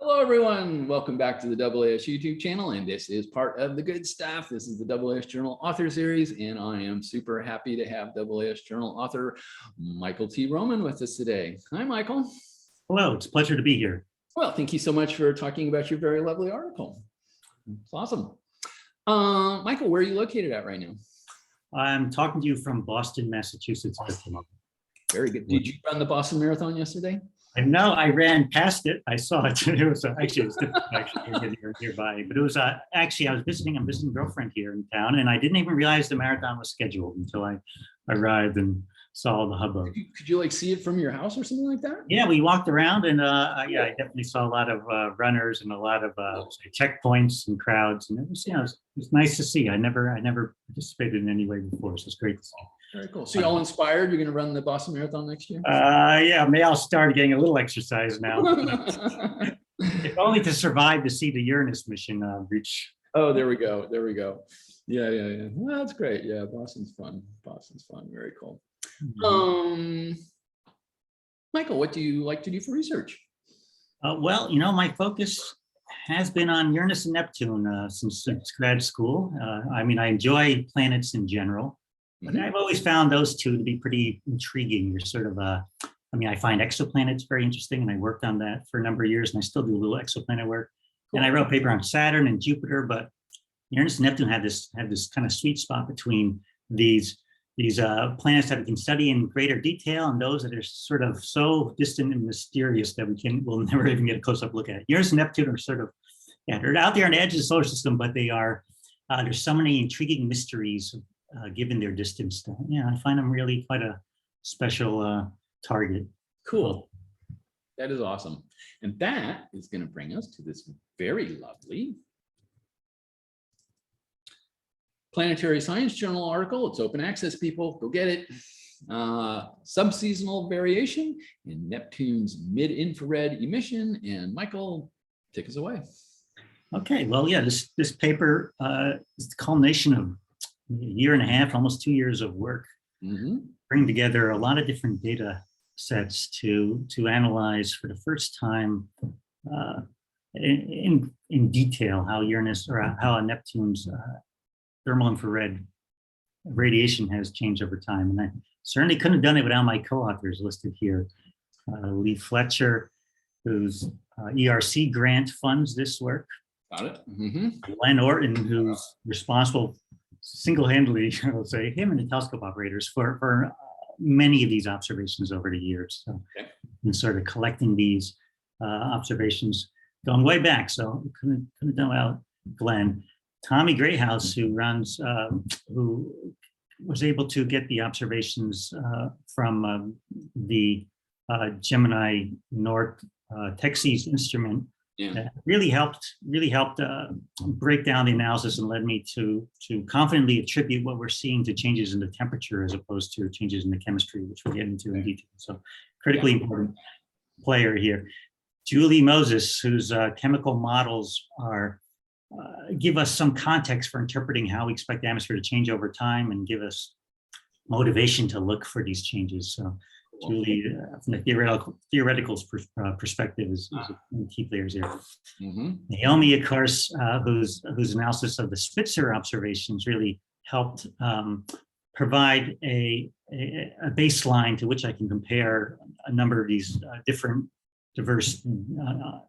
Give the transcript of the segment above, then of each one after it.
Hello, everyone. Welcome back to the AAS YouTube channel, and this is part of the good stuff. This is the AAS Journal Author Series, and I am super happy to have AAS Journal author Michael T. Roman with us today. Hi, Michael. Hello, it's a pleasure to be here. Well, thank you so much for talking about your very lovely article. It's awesome. Michael, where are you located at right now? I'm talking to you from Boston, Massachusetts. Very good. Did you run the Boston Marathon yesterday? I know I ran past it. I saw it. It was different actually nearby. But it was actually I'm visiting a girlfriend here in town, and I didn't even realize the marathon was scheduled until I arrived and saw the hubbub. Could you like see it from your house or something like that? Yeah, we walked around, and yeah, I definitely saw a lot of runners and a lot of checkpoints and crowds, and it was it was nice to see. I never participated in any way before, so it's great to see. Very cool. So you're all inspired? You're going to run the Boston Marathon next year? Yeah, maybe I'll start getting a little exercise now. If only to survive to see the Uranus mission reach. Oh, there we go. There we go. Yeah. Well, that's great. Yeah, Boston's fun. Boston's fun. Very cool. Mm-hmm. Michael, what do you like to do for research? Well, my focus has been on Uranus and Neptune since grad school. I mean, I enjoy planets in general. But I've always found those two to be pretty intriguing. You're sort of, I find exoplanets very interesting, and I worked on that for a number of years, and I still do a little exoplanet work. Cool. And I wrote a paper on Saturn and Jupiter, but Uranus and Neptune have this kind of sweet spot between these planets that we can study in greater detail and those that are sort of so distant and mysterious that we'll never even get a close-up look at. Uranus and Neptune are sort of, they're out there on the edge of the solar system, but they are, there's so many intriguing mysteries given their distance. Yeah, I find them really quite a special target. Cool. That is awesome. And that is going to bring us to this very lovely Planetary Science Journal article. It's open access, people. Go get it. Subseasonal variation in Neptune's mid-infrared emission. And Michael, take us away. Okay. Well, yeah, this paper is the culmination of a year and a half, almost 2 years of work, bring together a lot of different data sets to analyze for the first time in detail how Uranus or how Neptune's thermal infrared radiation has changed over time. And I certainly couldn't have done it without my co-authors listed here. Lee Fletcher, whose ERC grant funds this work. Got it. Glenn Orton, who's responsible single-handedly, I will say, him and the telescope operators for many of these observations over the years. So, and sort of collecting these observations going way back. So couldn't have done without Glenn. Tommy Grayhouse, who was able to get the observations from the Gemini North Texas instrument. Yeah. Really helped break down the analysis and led me to confidently attribute what we're seeing to changes in the temperature as opposed to changes in the chemistry, which we'll get into in detail. So critically important player here. Julie Moses, whose chemical models give us some context for interpreting how we expect the atmosphere to change over time and give us motivation to look for these changes. So Julie, from the theoretical perspective, is one of the key players here. Naomi, of course, whose analysis of the Spitzer observations really helped provide a baseline to which I can compare a number of these diverse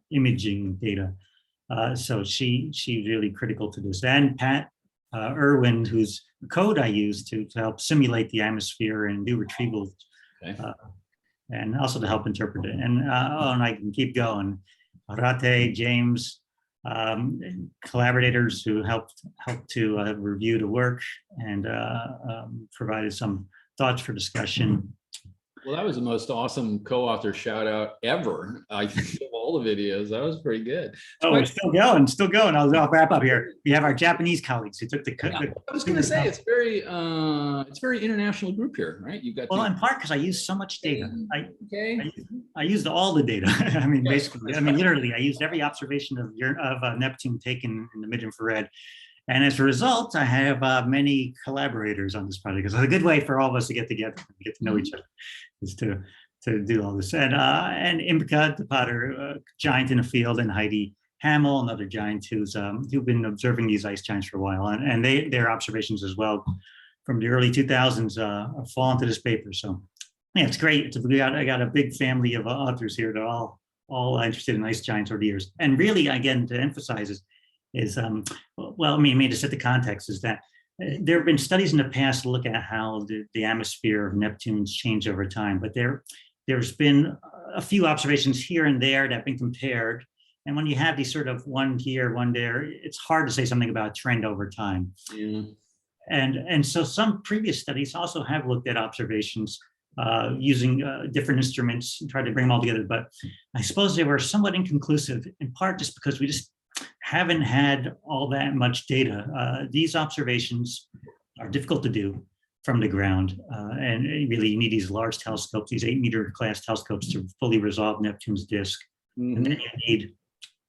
imaging data. So she's really critical to this. And Pat Irwin, whose code I used to help simulate the atmosphere and do retrievals. And also to help interpret it. And I can keep going. Arate, James, collaborators who helped to review the work and provided some thoughts for discussion. Well, that was the most awesome co-author shout out ever. I think of all the videos. That was pretty good. Oh, we're still going. I'll wrap up here. We have our Japanese colleagues who took the. I was going to say it's very international group here, right? You've got. Well, in part because I used so much data. I used all the data. I mean, basically, literally, I used every observation of Neptune taken in the mid-infrared. And as a result, I have many collaborators on this project. It's a good way for all of us to get together and get to know each other, is to to do all this. And Imka, the potter, giant in the field, and Heidi Hamel, another giant who've been observing these ice giants for a while, and their observations as well from the early 2000s fall into this paper. So yeah, it's great. I got a big family of authors here that are all interested in ice giants over the years. And really, again, to emphasize is well, I mean, maybe to set the context is that there have been studies in the past to look at how the atmosphere of Neptune's changed over time, but there's been a few observations here and there that have been compared. And when you have these sort of one here, one there, it's hard to say something about trend over time. Yeah. And so some previous studies also have looked at observations using different instruments and tried to bring them all together. But I suppose they were somewhat inconclusive, in part just because we just haven't had all that much data. These observations are difficult to do from the ground. And really you need these large telescopes, these 8-meter class telescopes to fully resolve Neptune's disk. Mm-hmm. And then you need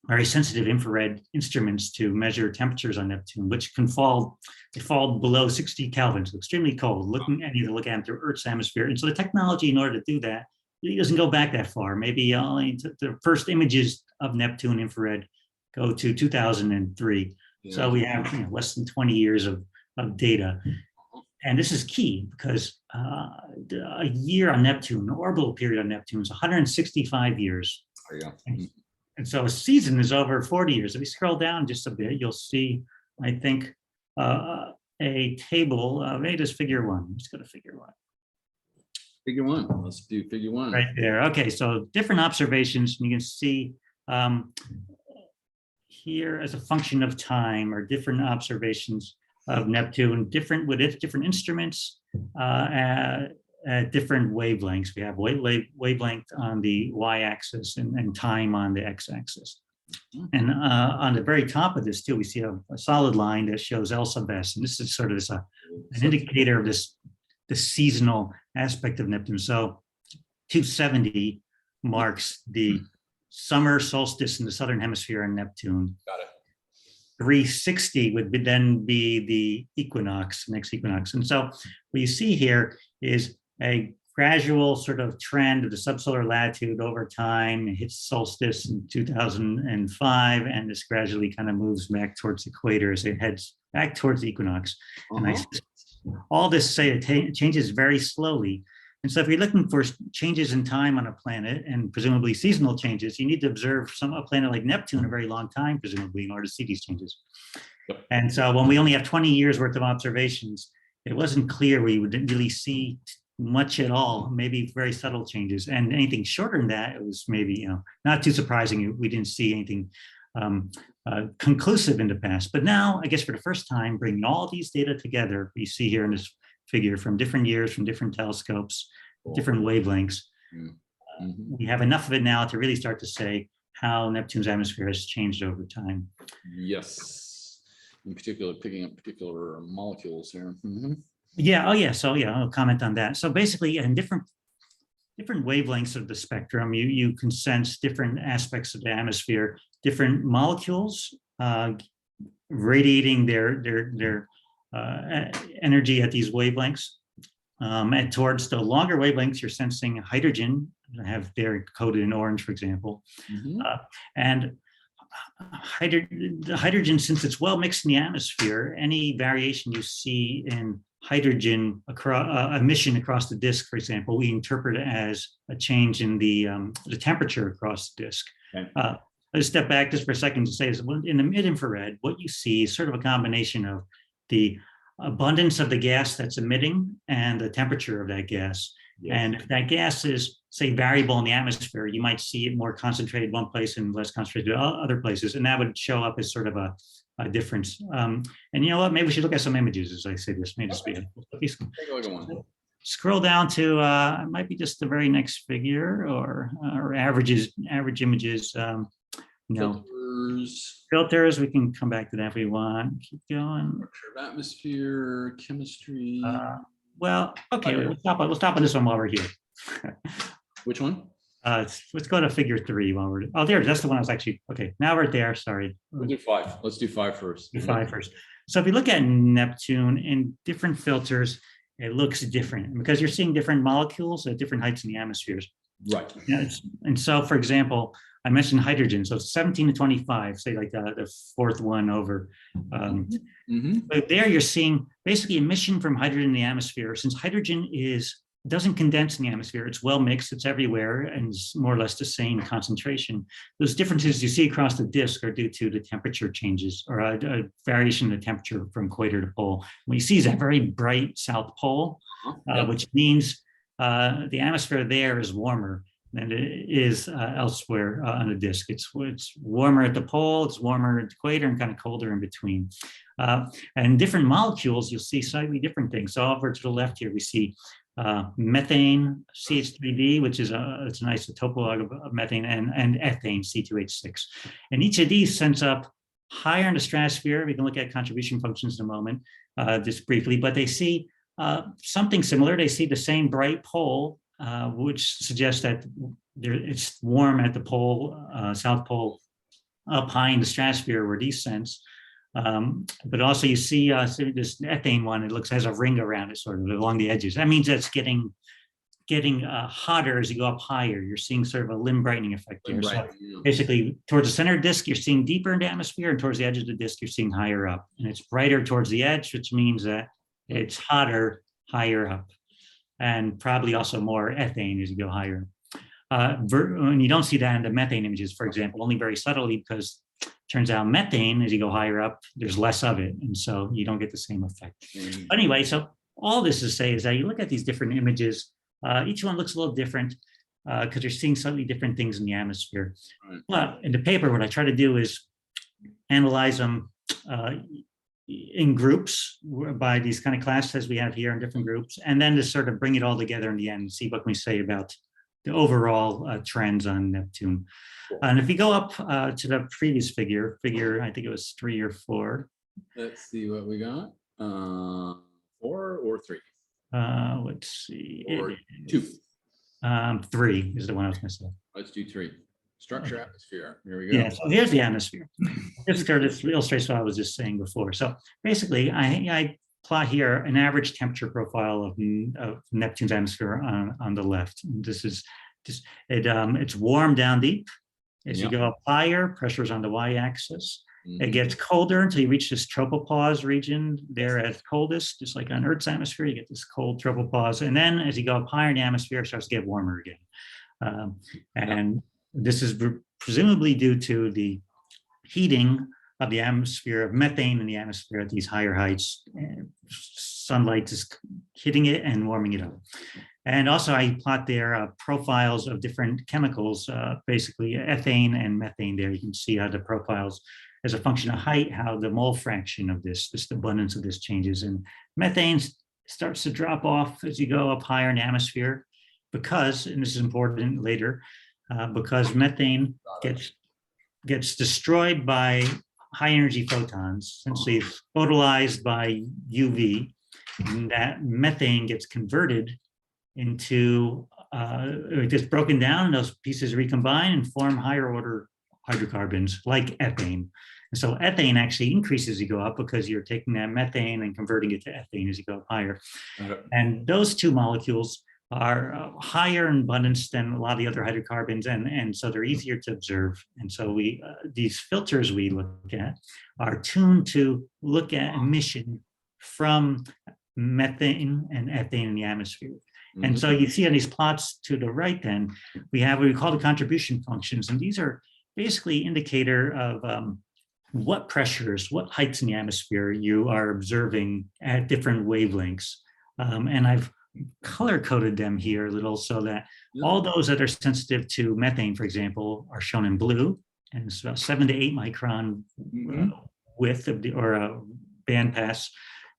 very sensitive infrared instruments to measure temperatures on Neptune, which can fall below 60 Kelvin, so extremely cold. Look at them through Earth's atmosphere. And so the technology in order to do that, it doesn't go back that far. Maybe only the first images of Neptune infrared go to 2003. Yeah. So we have less than 20 years of data. And this is key because a year on Neptune, the orbital period on Neptune is 165 years. There you go. And so a season is over 40 years. If we scroll down just a bit, you'll see, I think, a table. Maybe just figure one. Let's go to figure one. Figure one. Let's do figure one. Right there. Okay, so different observations. You can see here as a function of time or different observations of Neptune, with different instruments at different wavelengths. We have wavelength on the y-axis and time on the x-axis. And on the very top of this too, we see a solid line that shows L sub S, and this is sort of an indicator of the seasonal aspect of Neptune. So 270 marks the summer solstice in the southern hemisphere in Neptune. Got it. 360 would then be the next equinox. And so what you see here is a gradual sort of trend of the subsolar latitude over time. It hits solstice in 2005, and this gradually kind of moves back towards the equator as it heads back towards the equinox. And all this it changes very slowly. And so if you're looking for changes in time on a planet, and presumably seasonal changes, you need to observe a planet like Neptune a very long time, presumably, in order to see these changes. Yep. And so when we only have 20 years worth of observations, it wasn't clear we would really see much at all, maybe very subtle changes. And anything shorter than that, it was maybe, not too surprising. We didn't see anything conclusive in the past. But now, I guess for the first time, bringing all these data together, we see here in this figure from different years, from different telescopes, different wavelengths. Mm-hmm. We have enough of it now to really start to say how Neptune's atmosphere has changed over time. Yes. In particular, picking up particular molecules here. Mm-hmm. Yeah. Oh, yeah. So yeah, I'll comment on that. So basically, in different wavelengths of the spectrum, you can sense different aspects of the atmosphere, different molecules radiating their energy at these wavelengths. And towards the longer wavelengths, you're sensing hydrogen. They're coded in orange, for example. Mm-hmm. And the hydrogen, since it's well mixed in the atmosphere, any variation you see in hydrogen emission across the disk, for example, we interpret it as a change in the temperature across the disk. Okay. Let's step back just for a second to say is in the mid-infrared, what you see is sort of a combination of the abundance of the gas that's emitting and the temperature of that gas. Yes. And if that gas is, say, variable in the atmosphere, you might see it more concentrated one place and less concentrated other places, and that would show up as sort of a difference. And you know what? Maybe we should look at some images as I say this. Maybe just scroll down to it might be just the very next figure or average images. Filters. We can come back to that if we want. Keep going. Atmosphere, chemistry. Well, okay. We'll stop on this one while we're here. Which one? Let's go to figure 3 while we're. Oh, there. That's the one I was actually. Okay, now we're there. Sorry. We'll do 5. Let's do 5 first. Do 5 first. So if you look at Neptune in different filters, it looks different because you're seeing different molecules at different heights in the atmospheres. Right. Yeah, and so, for example, I mentioned hydrogen. So 17 to 25, say like the fourth one over. But there you're seeing basically emission from hydrogen in the atmosphere. Since hydrogen doesn't condense in the atmosphere, it's well mixed, it's everywhere, and it's more or less the same concentration. Those differences you see across the disk are due to the temperature changes, or a variation in the temperature from equator to pole. What you see is a very bright south pole, which means the atmosphere there is warmer than it is elsewhere on the disk. It's warmer at the pole, it's warmer at the equator, and kind of colder in between. And different molecules, you'll see slightly different things. So over to the left here, we see methane, CH3D, which is it's an isotope of methane, and ethane, C2H6. And each of these sends up higher in the stratosphere. We can look at contribution functions in a moment, just briefly, but they see something similar. They see the same bright pole, which suggests that it's warm at the pole, South Pole, up high in the stratosphere where these sense. But also you see this ethane one, it has a ring around it sort of along the edges. That means it's getting hotter as you go up higher. You're seeing sort of a limb brightening effect there. So basically towards the center of the disk, you're seeing deeper in the atmosphere, and towards the edge of the disk, you're seeing higher up. And it's brighter towards the edge, which means that it's hotter higher up, and probably also more ethane as you go higher. And you don't see that in the methane images, for example, only very subtly, because it turns out methane, as you go higher up, there's less of it. And so you don't get the same effect. But anyway, so all this to say is that you look at these different images, each one looks a little different because you're seeing slightly different things in the atmosphere. Right. But in the paper, what I try to do is analyze them in groups by these kind of classes we have here in different groups, and then to sort of bring it all together in the end and see what we say about the overall trends on Neptune. Cool. And if you go up to the previous figure, I think it was 3 or 4. Let's see what we got. 4 or 3? Let's see. Or 2. 3 is the one I was going to say. Let's do 3. Structure atmosphere. Here we go. Yeah, so here's the atmosphere. This illustrates what I was just saying before. So basically, I plot here an average temperature profile of Neptune's atmosphere on the left. This is just it's warm down deep. As you go up higher, pressure is on the y-axis. It gets colder until you reach this tropopause region there at its coldest, just like on Earth's atmosphere. You get this cold tropopause, and then as you go up higher in the atmosphere, it starts to get warmer again. And this is presumably due to the heating of the atmosphere of methane in the atmosphere at these higher heights. Sunlight is hitting it and warming it up. And also I plot there profiles of different chemicals, basically ethane and methane there. You can see how the profiles as a function of height, how the mole fraction of this abundance of this changes. And methane starts to drop off as you go up higher in the atmosphere because, and this is important later, because methane gets destroyed by high energy photons, essentially photolyzed by UV, and that methane gets converted into, it gets broken down, and those pieces recombine and form higher order hydrocarbons like ethane. And so ethane actually increases as you go up because you're taking that methane and converting it to ethane as you go up higher. And those two molecules are higher in abundance than a lot of the other hydrocarbons, and so they're easier to observe. And so these filters we look at are tuned to look at emission from methane and ethane in the atmosphere. And so you see on these plots to the right, then we have what we call the contribution functions, and these are basically indicator of what pressures, what heights in the atmosphere you are observing at different wavelengths. And I've color-coded them here a little so that all those that are sensitive to methane, for example, are shown in blue, and it's about 7 to 8 micron width of or bandpass.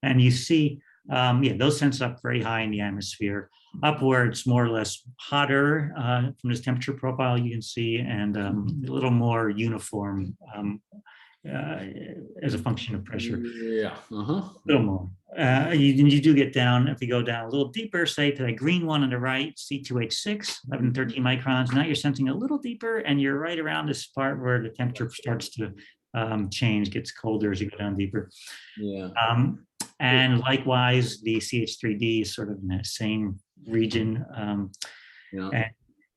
And you see, those sense up very high in the atmosphere. Upwards, more or less hotter from this temperature profile you can see, and a little more uniform as a function of pressure. Yeah, a little more. You do get down, if you go down a little deeper, say to the green one on the right, C2H6, 11, 13 microns. Now you're sensing a little deeper, and you're right around this part where the temperature starts to change, gets colder as you go down deeper. Yeah. And likewise, the CH3D is sort of in that same region.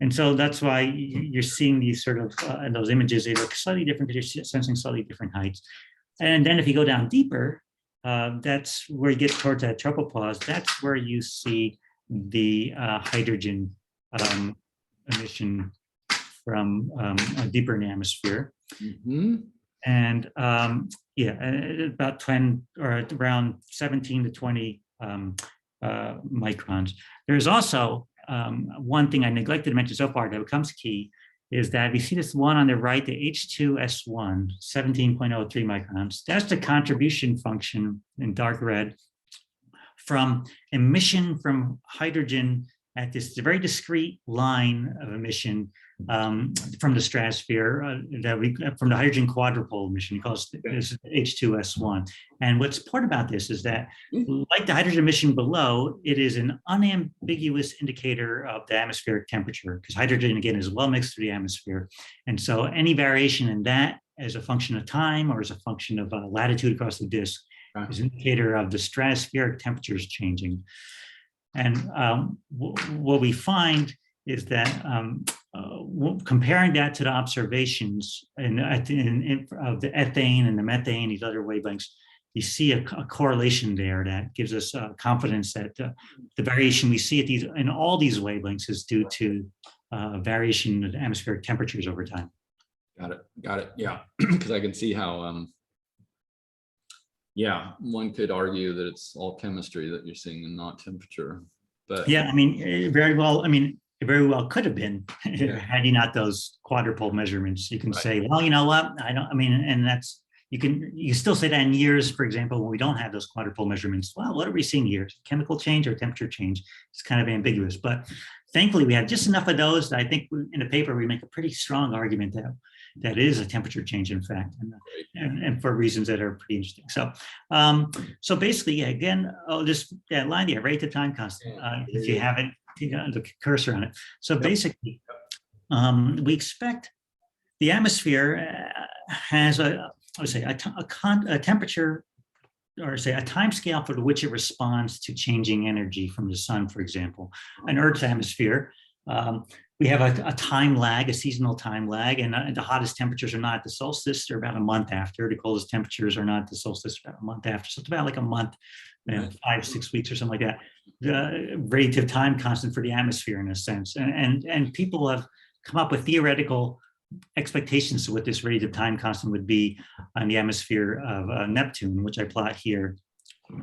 And so that's why you're seeing these sort of, in those images, they look slightly different because you're sensing slightly different heights. And then if you go down deeper, that's where you get towards that tropopause. That's where you see the hydrogen emission from deeper in the atmosphere. Mm-hmm. And about 10 or around 17 to 20 microns. There's also one thing I neglected to mention so far that becomes key is that we see this one on the right, the H2S1, 17.03 microns. That's the contribution function in dark red from emission from hydrogen at this very discrete line of emission from the stratosphere from the hydrogen quadrupole emission. We call this H2S1. And what's important about this is that, like the hydrogen emission below, it is an unambiguous indicator of the atmospheric temperature, because hydrogen, again, is well mixed through the atmosphere. And so any variation in that as a function of time or as a function of latitude across the disk is an indicator of the stratospheric temperatures changing. And what we find is that comparing that to the observations of the ethane and the methane, these other wavelengths, you see a correlation there that gives us confidence that the variation we see in all these wavelengths is due to variation in atmospheric temperatures over time. Got it. Yeah, because I can see how, one could argue that it's all chemistry that you're seeing and not temperature. But yeah, it very well could have been had you not those quadrupole measurements. You can say, well, you know what? And that's, you still say that in years, for example, when we don't have those quadrupole measurements. Well, what are we seeing here? Chemical change or temperature change? It's kind of ambiguous, but thankfully we have just enough of those that I think in the paper we make a pretty strong argument that is a temperature change, in fact, and for reasons that are pretty interesting. So basically, again, that line there, rate of time constant. If you have it, the cursor on it. So basically, we expect the atmosphere has a temperature, or say a time scale for which it responds to changing energy from the sun, for example. An Earth's atmosphere, we have a time lag, a seasonal time lag, and the hottest temperatures are not at the solstice, they're about a month after. The coldest temperatures are not at the solstice, about a month after. So it's about like a month, 5, 6 weeks or something like that. The relative time constant for the atmosphere, in a sense. And people have come up with theoretical expectations of what this relative time constant would be on the atmosphere of Neptune, which I plot here,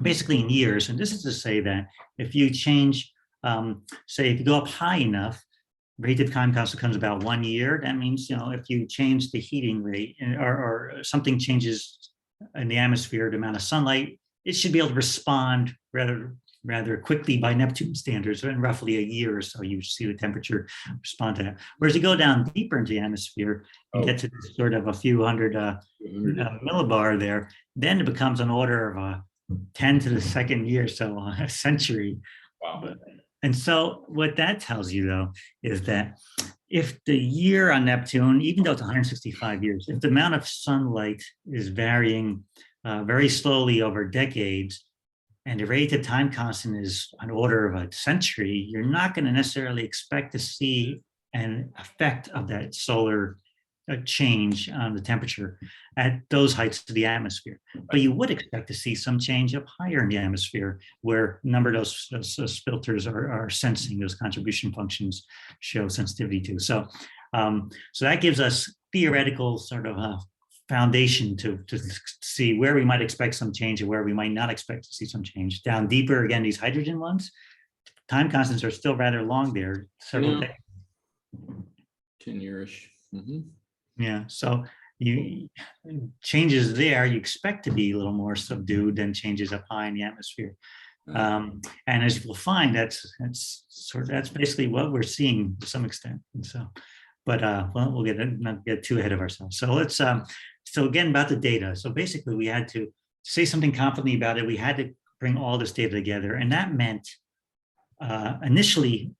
basically in years. And this is to say that if you change, say, if you go up high enough, relative time constant becomes about 1 year. That means, if you change the heating rate or something changes in the atmosphere, the amount of sunlight, it should be able to respond rather quickly by Neptune standards. In roughly a year or so, you see the temperature respond to that. Whereas you go down deeper into the atmosphere and get to this sort of a few hundred millibar there, then it becomes an order of 10 to the second year, so a century. Wow. And so what that tells you, though, is that if the year on Neptune, even though it's 165 years, if the amount of sunlight is varying very slowly over decades, and the relative time constant is an order of a century, you're not going to necessarily expect to see an effect of that solar change on the temperature at those heights of the atmosphere. But you would expect to see some change up higher in the atmosphere, where a number of those filters are sensing, those contribution functions show sensitivity to. So that gives us theoretical sort of foundation to see where we might expect some change and where we might not expect to see some change. Down deeper, again, these hydrogen ones, time constants are still rather long there, several days. 10 years. Yeah, so changes there you expect to be a little more subdued than changes up high in the atmosphere. And as you'll find, that's basically what we're seeing to some extent. And so, but we'll not get too ahead of ourselves. So let's so again about the data. So basically, we had to say something confidently about it. We had to bring all this data together, and that meant initially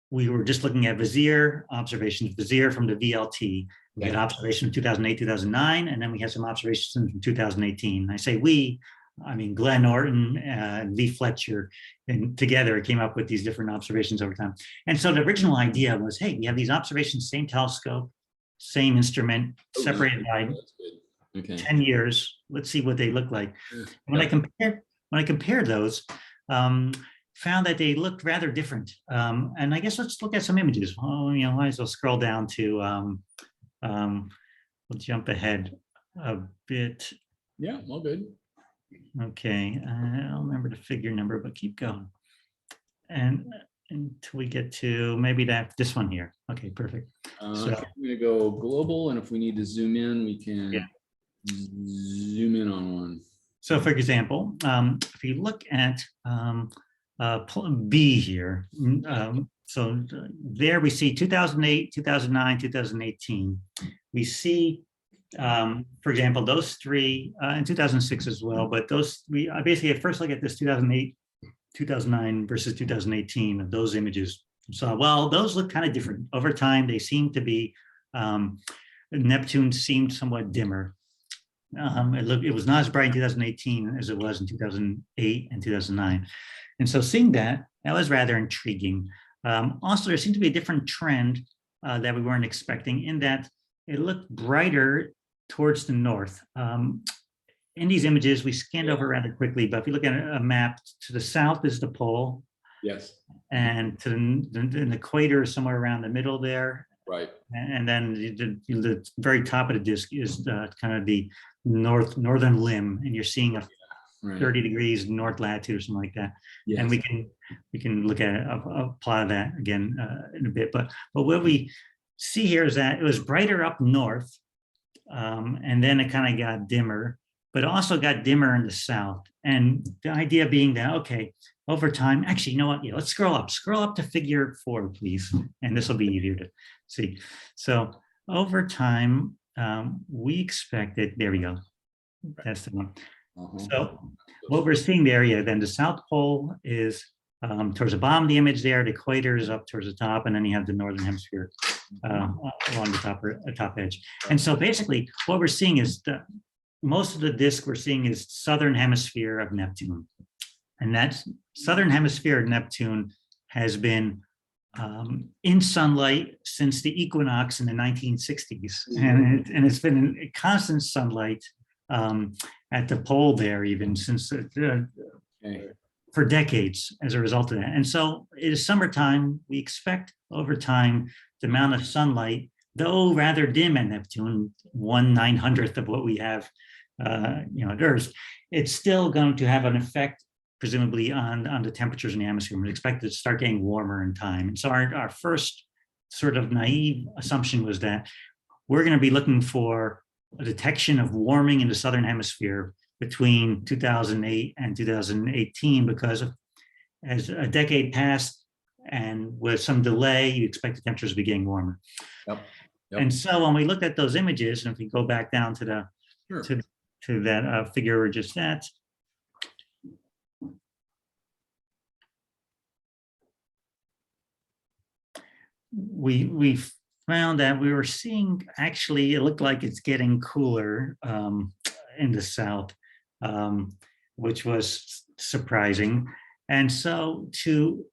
we were just looking at Vizier observations, Vizier from the VLT. We had observations in 2008, 2009, and then we had some observations in 2018. I say we, Glenn Orton and Lee Fletcher, and together came up with these different observations over time. And so the original idea was, hey, we have these observations, same telescope, same instrument, separated by 10 years. Let's see what they look like. When I compared those, found that they looked rather different. And I guess let's look at some images. Oh, might as well scroll down to, we'll jump ahead a bit. Yeah, all good. Okay, I don't remember the figure number, but keep going. And until we get to maybe this one here. Okay, perfect. So I'm going to go global, and if we need to zoom in, we can zoom in on one. So for example, if you look at B here, so there we see 2008, 2009, 2018. We see, for example, those three, in 2006 as well, but I basically at first look at this 2008, 2009 versus 2018 of those images. So, well, those look kind of different. Over time, they seem to be, Neptune seemed somewhat dimmer. It was not as bright in 2018 as it was in 2008 and 2009. And so seeing that was rather intriguing. Also, there seemed to be a different trend that we weren't expecting, in that it looked brighter towards the north. In these images, we scanned over rather quickly, but if you look at a map, to the south is the pole. Yes. And to the equator is somewhere around the middle there. Right. And then the very top of the disk is kind of the northern limb, and you're seeing a 30 degrees north latitude or something like that. Yes. And we can look at a plot of that again in a bit. But what we see here is that it was brighter up north, and then it kind of got dimmer, but also got dimmer in the south. And the idea being that, okay, over time, actually, you know what? Yeah, let's scroll up to figure 4, please. And this will be easier to see. So over time, we expected, there we go. That's the one. So what we're seeing there, then the South Pole is towards the bottom of the image there, the equator is up towards the top, and then you have the Northern Hemisphere along the top edge. And so basically what we're seeing is most of the disk we're seeing is Southern Hemisphere of Neptune. And that Southern Hemisphere of Neptune has been in sunlight since the equinox in the 1960s. And it's been in constant sunlight at the pole there, even since for decades as a result of that. And so it is summertime. We expect over time the amount of sunlight, though rather dim at Neptune, 1/900th of what we have at Earth, it's still going to have an effect, presumably, on the temperatures in the atmosphere. We're expected to start getting warmer in time. And so our first sort of naive assumption was that we're going to be looking for a detection of warming in the Southern Hemisphere between 2008 and 2018, because as a decade passed and with some delay, you expect the temperatures to be getting warmer. Yep. And so when we looked at those images, and if we go back down to the to that figure we're just at, we found that we were seeing, actually, it looked like it's getting cooler in the south, which was surprising. And so to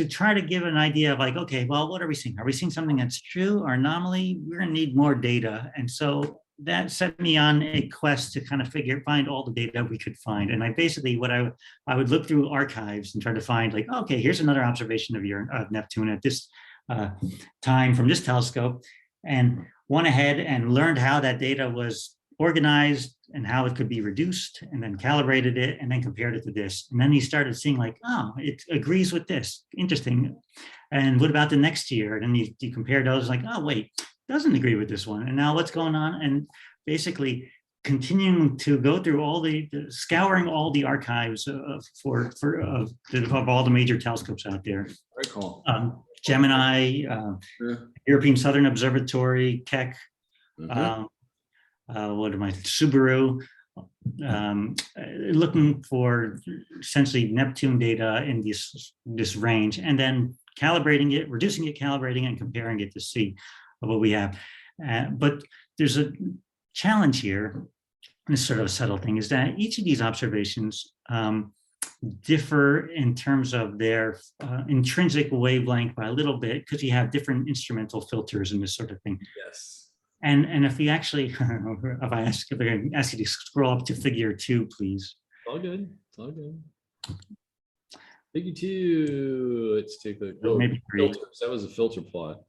try to give an idea of like, okay, well, what are we seeing? Are we seeing something that's true or anomaly? We're gonna need more data. And so that set me on a quest to kind of find all the data we could find. And I would look through archives and try to find like, okay, here's another observation of Neptune at this time from this telescope, and went ahead and learned how that data was organized and how it could be reduced, and then calibrated it and then compared it to this. And then he started seeing like, oh, it agrees with this. Interesting. And what about the next year? And then you compare those, like, oh, wait, doesn't agree with this one. And now what's going on? And basically continuing to go through scouring all the archives of all the major telescopes out there. Very cool. Gemini, European Southern Observatory, Keck, Subaru, looking for essentially Neptune data in this range, and then calibrating it, reducing it, calibrating, and comparing it to see what we have. But there's a challenge here, this sort of a subtle thing, is that each of these observations differ in terms of their intrinsic wavelength by a little bit, because you have different instrumental filters and this sort of thing. Yes. And if we actually, if I ask you to scroll up to figure 2, please. All good. It's all good. Figure 2. Let's take a Maybe 3. filters. That was a filter plot.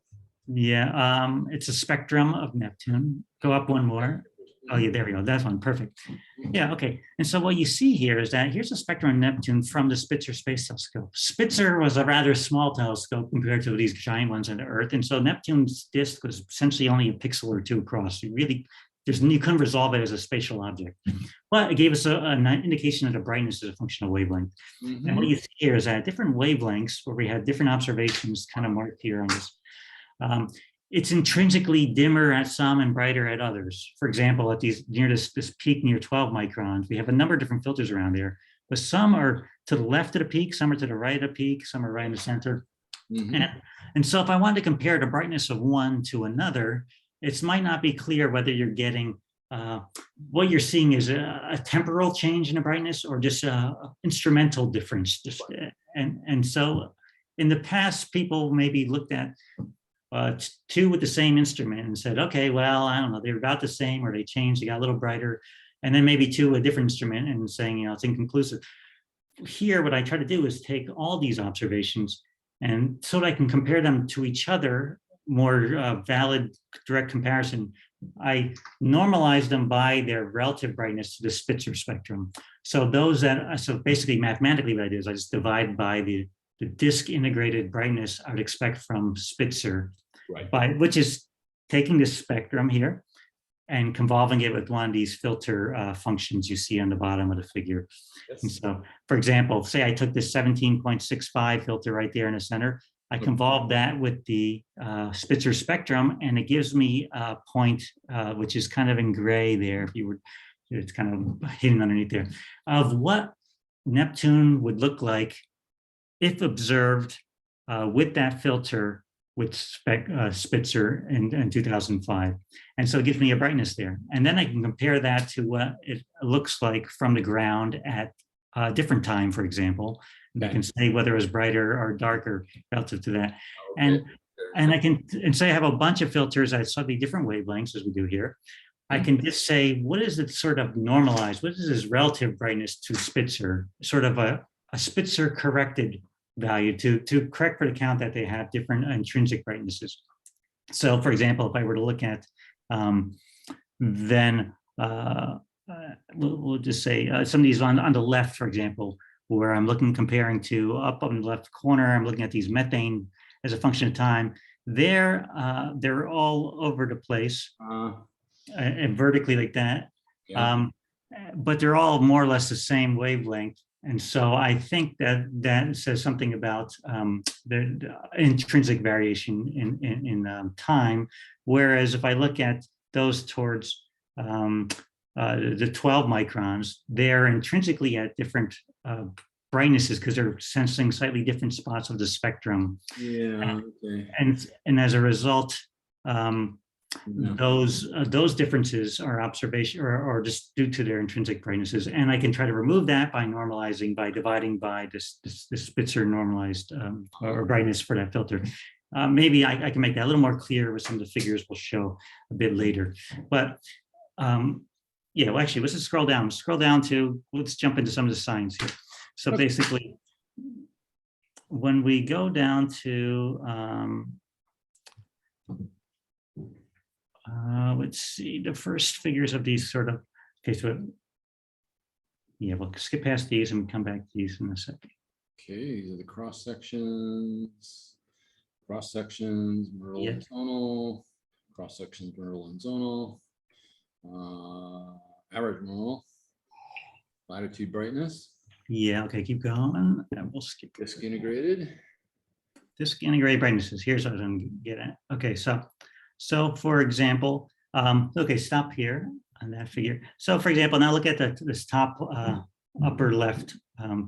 Yeah, it's a spectrum of Neptune. Go up one more. Oh yeah, there we go. That's one, perfect. Yeah, okay. And so what you see here is that here's a spectrum of Neptune from the Spitzer Space Telescope. Spitzer was a rather small telescope compared to these giant ones on the Earth. And so Neptune's disk was essentially only a pixel or 2 across. You couldn't resolve it as a spatial object. But it gave us an indication of the brightness as a function of wavelength. And what you see here is that different wavelengths, where we had different observations kind of marked here on this, it's intrinsically dimmer at some and brighter at others. For example, at these near this peak near 12 microns, we have a number of different filters around there, but some are to the left of the peak, some are to the right of the peak, some are right in the center. And so if I wanted to compare the brightness of one to another, it might not be clear whether you're getting what you're seeing is a temporal change in the brightness or just an instrumental difference. And so in the past, people maybe looked at 2 with the same instrument and said, okay, well, I don't know, they're about the same, or they changed, they got a little brighter, and then maybe 2 a different instrument and saying, it's inconclusive. Here, what I try to do is take all these observations, and so that I can compare them to each other, more valid direct comparison, I normalize them by their relative brightness to the Spitzer spectrum. So so basically mathematically what I do is I just divide by the disk integrated brightness I would expect from Spitzer, which is taking this spectrum here and convolving it with one of these filter functions you see on the bottom of the figure. Yes. And so, for example, say I took this 17.65 filter right there in the center, I convolve that with the Spitzer spectrum, and it gives me a point, which is kind of in gray there, if you were, it's kind of hidden underneath there, of what Neptune would look like if observed with that filter with Spitzer in 2005. And so it gives me a brightness there. And then I can compare that to what it looks like from the ground at a different time, for example. And I can say whether it was brighter or darker relative to that. And say I have a bunch of filters at slightly different wavelengths, as we do here. I can just say, what is it sort of normalized? What is this relative brightness to Spitzer? Sort of a Spitzer corrected value to correct for the count that they have different intrinsic brightnesses. So for example, if I were to look at, then we'll just say some of these on the left, for example, where I'm comparing to up on the left corner, I'm looking at these methane as a function of time. They're all over the place and vertically like that. Yeah. But they're all more or less the same wavelength. And so I think that says something about the intrinsic variation in time. Whereas if I look at those towards the 12 microns, they're intrinsically at different brightnesses because they're sensing slightly different spots of the spectrum. Yeah. Okay. And as a result, those differences are observation or just due to their intrinsic brightnesses, and I can try to remove that by normalizing, by dividing by this Spitzer normalized or brightness for that filter. Maybe I can make that a little more clear with some of the figures we'll show a bit later. But yeah, well, actually, let's just scroll down. Let's jump into some of the science here. So basically, when we go down to let's see, the first figures of these sort of, okay, so yeah, we'll skip past these and come back to these in a second. Okay, these are the cross sections, Merle and zonal, cross sections, Merle and zonal, average Merle, latitude brightness. Yeah, okay, keep going, and we'll skip disk integrated. Disk integrated brightnesses, here's what I'm gonna get at. Okay, so for example, okay, stop here on that figure. So for example, now look at this top upper left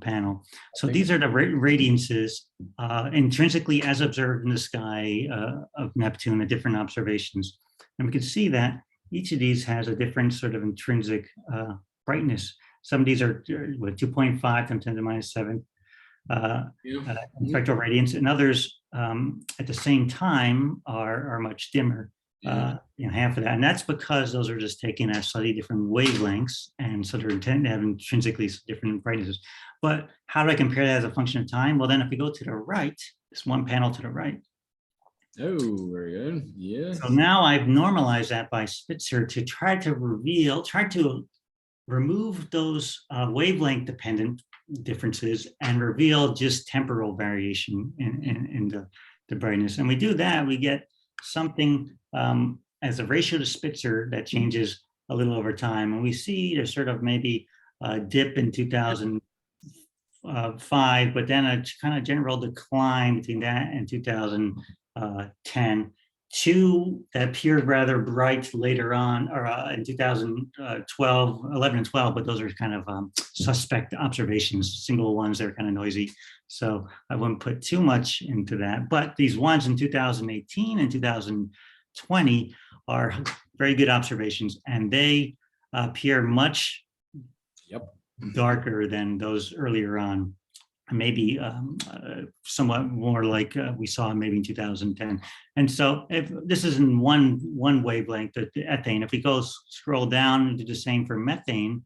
panel. So these are the radiances intrinsically as observed in the sky of Neptune at different observations. And we can see that each of these has a different sort of intrinsic brightness. Some of these are 2.5 times 10 to the minus 7 spectral radiance, and others at the same time are much dimmer. Half of that, and that's because those are just taken at slightly different wavelengths, and so they're intended to have intrinsically different brightnesses. But how do I compare that as a function of time? Well, then if we go to the right, this one panel to the right. Oh, very good. Yeah. So now I've normalized that by Spitzer to try to remove those wavelength dependent differences and reveal just temporal variation in the brightness. And we do that, we get something as a ratio to Spitzer that changes a little over time. And we see there's sort of maybe a dip in 2005, but then a kind of general decline between that and 2010. Two that appeared rather bright later on, or in 2012, 11 and 12, but those are kind of suspect observations, single ones that are kind of noisy. So I wouldn't put too much into that. But these ones in 2018 and 2020 are very good observations, and they appear much darker than those earlier on. Maybe somewhat more like we saw maybe in 2010. And so if this is in one wavelength, the ethane, if we scroll down and do the same for methane,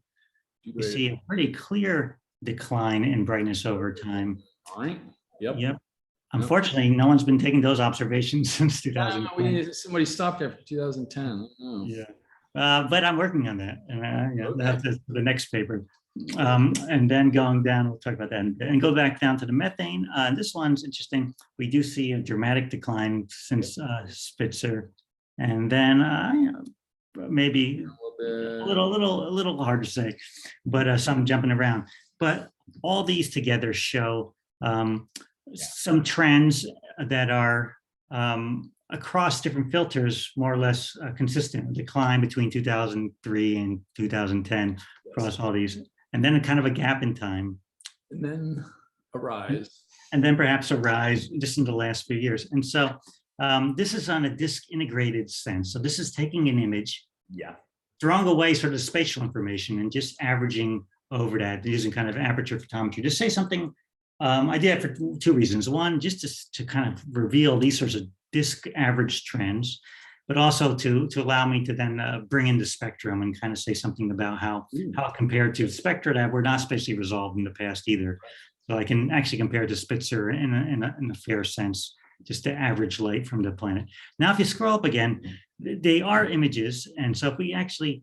you see a pretty clear decline in brightness over time. All right. Yep. Unfortunately, no one's been taking those observations since 2010. Somebody stopped after 2010. Oh. Yeah. But I'm working on that, and that's the next paper. And then going down, we'll talk about that, and go back down to the methane. This one's interesting. We do see a dramatic decline since Spitzer, and then maybe a little hard to say, but some jumping around. But all these together show some trends that are across different filters, more or less consistent. Decline between 2003 and 2010 across all these. And then a kind of a gap in time. And then a rise. And then perhaps a rise just in the last few years. And so this is on a disk integrated sense. So this is taking an image, throwing away sort of spatial information and just averaging over that using kind of aperture photometry to say something. I did that for two reasons. One, just to kind of reveal these sorts of disk average trends, but also to allow me to then bring in the spectrum and kind of say something about how compared to spectra that were not spatially resolved in the past either. So I can actually compare it to Spitzer in a fair sense, just to average light from the planet. Now, if you scroll up again, they are images. And so if we actually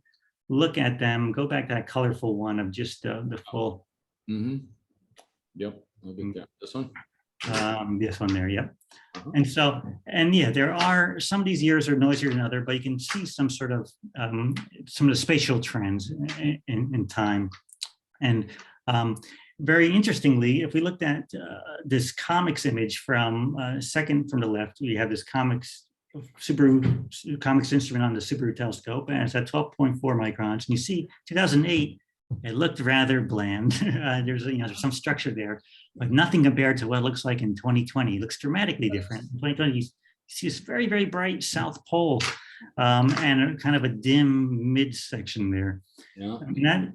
look at them, go back to that colorful one of just the full. Yep, this one. This one there, yep. And so, there are some of these years are noisier than other, but you can see some sort of some of the spatial trends in time. And very interestingly, if we looked at this comics image from second from the left, we have this comics instrument on the Subaru telescope, and it's at 12.4 microns. And you see 2008, it looked rather bland. There's some structure there, but nothing compared to what it looks like in 2020. It looks dramatically different. In 2020, you see this very, very bright South Pole and kind of a dim midsection there. Yeah. I mean,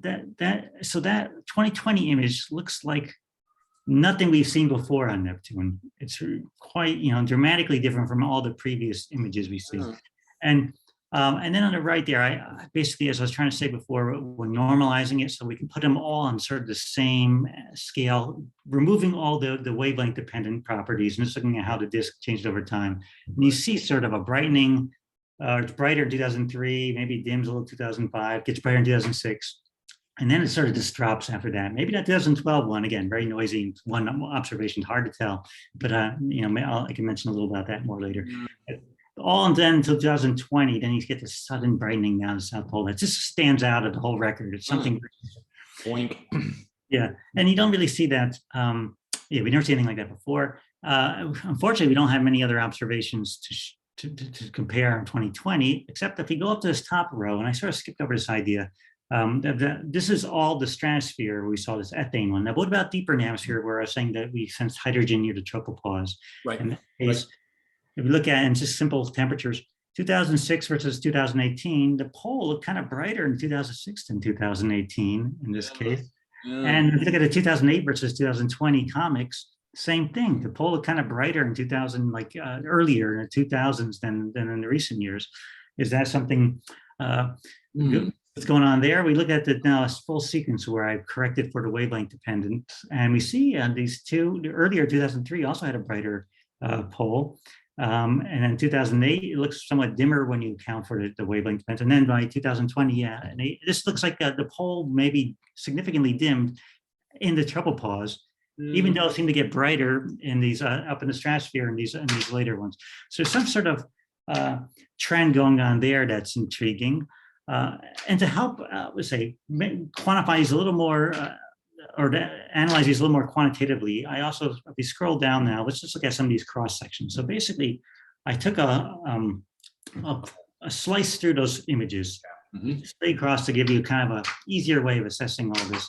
so that 2020 image looks like nothing we've seen before on Neptune. It's quite, dramatically different from all the previous images we see. And then on the right there, I basically, as I was trying to say before, we're normalizing it so we can put them all on sort of the same scale, removing all the wavelength dependent properties and just looking at how the disk changed over time. And you see sort of a brightening. It's brighter in 2003, maybe dims a little 2005, gets brighter in 2006. And then it sort of just drops after that. Maybe that 2012 one, again, very noisy, one observation, hard to tell. But, I can mention a little about that more later. All and then until 2020, then you get this sudden brightening down the South Pole. That just stands out of the whole record. It's something. Yeah, and you don't really see that. We never see anything like that before. Unfortunately, we don't have many other observations to compare in 2020, except if we go up to this top row, and I sort of skipped over this idea. This is all the stratosphere where we saw this ethane one. Now, what about deeper in the atmosphere where I was saying that we sense hydrogen near the tropopause? Right. In that case, if we look at it in just simple temperatures, 2006 versus 2018, the pole looked kind of brighter in 2006 than 2018 in this case. And if you look at the 2008 versus 2020 comics, same thing. The pole looked kind of brighter in 2000, like earlier in the 2000s than in the recent years. Is that something what's going on there? We look at the now a full sequence where I've corrected for the wavelength dependence, and we see these two. Earlier 2003 also had a brighter pole. And then 2008, it looks somewhat dimmer when you account for the wavelength dependence. And then by 2020, this looks like the pole may be significantly dimmed in the trouble pause, even though it seemed to get brighter in these up in the stratosphere in these later ones. So there's some sort of trend going on there that's intriguing. And to help, let's say, quantify these a little more, or to analyze these a little more quantitatively, I also, if we scroll down now, let's just look at some of these cross sections. So basically, I took a slice through those images, straight across to give you kind of a easier way of assessing all this.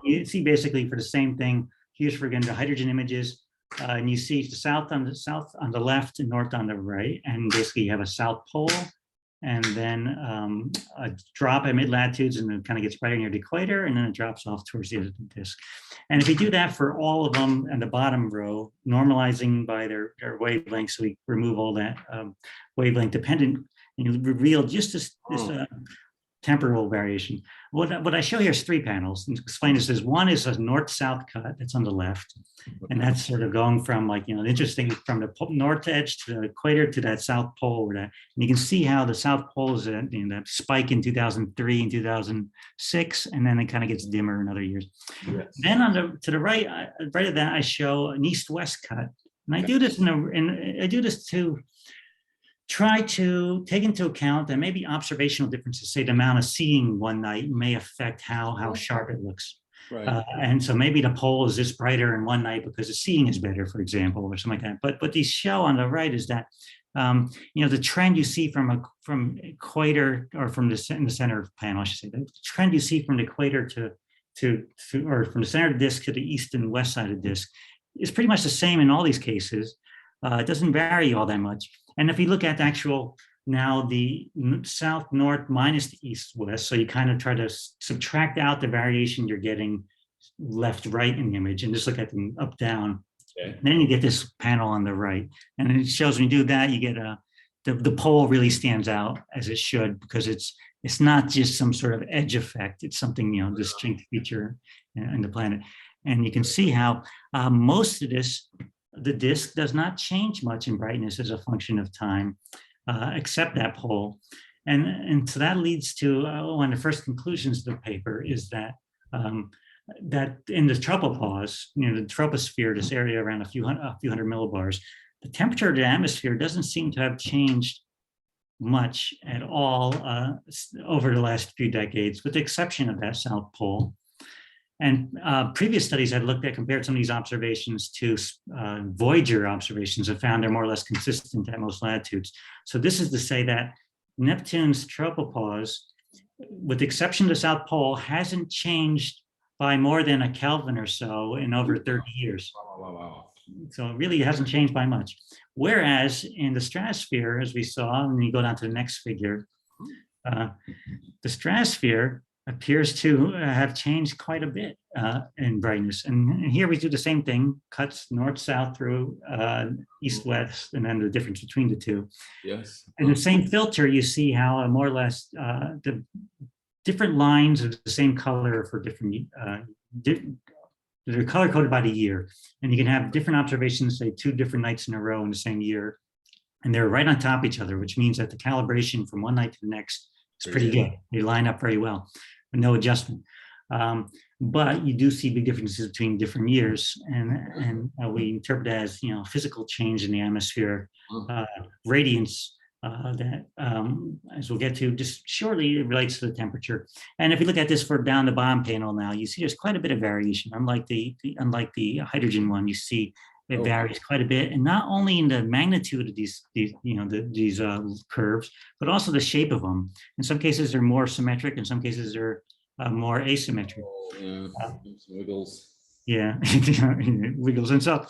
You see basically for the same thing, here's for again the hydrogen images, and you see the south on the left and north on the right, and basically you have a south pole, and then a drop at mid latitudes, and it kind of gets brighter near the equator, and then it drops off towards the end of the disk. And if we do that for all of them in the bottom row, normalizing by their wavelength, so we remove all that wavelength dependent, and you reveal just this temporal variation. What I show here is 3 panels, and to explain this is one is a north-south cut that's on the left, and that's sort of going from, like, interesting, from the north edge to the equator to that south pole, and you can see how the south pole is that spike in 2003 and 2006, and then it kind of gets dimmer in other years. Then to the right, right of that, I show an east-west cut, and I do this I do this to try to take into account that maybe observational differences, say the amount of seeing one night, may affect how sharp it looks. Right. And so maybe the pole is just brighter in one night because the seeing is better, for example, or something like that. But what these show on the right is that the trend you see from equator, or from in the center panel, I should say, the trend you see from the equator or from the center of the disk to the east and west side of the disk is pretty much the same in all these cases. It doesn't vary all that much. And if you look at the actual, now the south-north minus the east-west, so you kind of try to subtract out the variation you're getting left-right in the image and just look at them up-down. Okay. Then you get this panel on the right. And it shows when you do that, you get the pole really stands out as it should, because it's not just some sort of edge effect. It's something, distinct feature in the planet. And you can see how most of this, the disk does not change much in brightness as a function of time, except that pole. And so that leads to one of the first conclusions of the paper is that that in the tropopause, the troposphere, this area around a few hundred millibars, the temperature of the atmosphere doesn't seem to have changed much at all over the last few decades, with the exception of that south pole. And previous studies had compared some of these observations to Voyager observations and found they're more or less consistent at most latitudes. So this is to say that Neptune's tropopause, with the exception of the South Pole, hasn't changed by more than a Kelvin or so in over 30 years. Wow. So it really hasn't changed by much. Whereas in the stratosphere, as we saw, and you go down to the next figure, the stratosphere appears to have changed quite a bit in brightness. And here we do the same thing, cuts north-south through east-west, and then the difference between the two. Yes. And the same filter, you see how more or less the different lines of the same color for different, they're color-coded by the year. And you can have different observations, say 2 different nights in a row in the same year, and they're right on top of each other, which means that the calibration from one night to the next is pretty good. They line up very well. No adjustment, but you do see big differences between different years, and we interpret that as physical change in the atmosphere, radiance that, as we'll get to just shortly, it relates to the temperature. And if you look at this for down the bottom panel now, you see there's quite a bit of variation. Unlike the hydrogen one, you see it varies quite a bit, and not only in the magnitude of these curves, but also the shape of them. In some cases, they're more symmetric. In some cases, they're more asymmetric. Wiggles. Yeah, wiggles. And so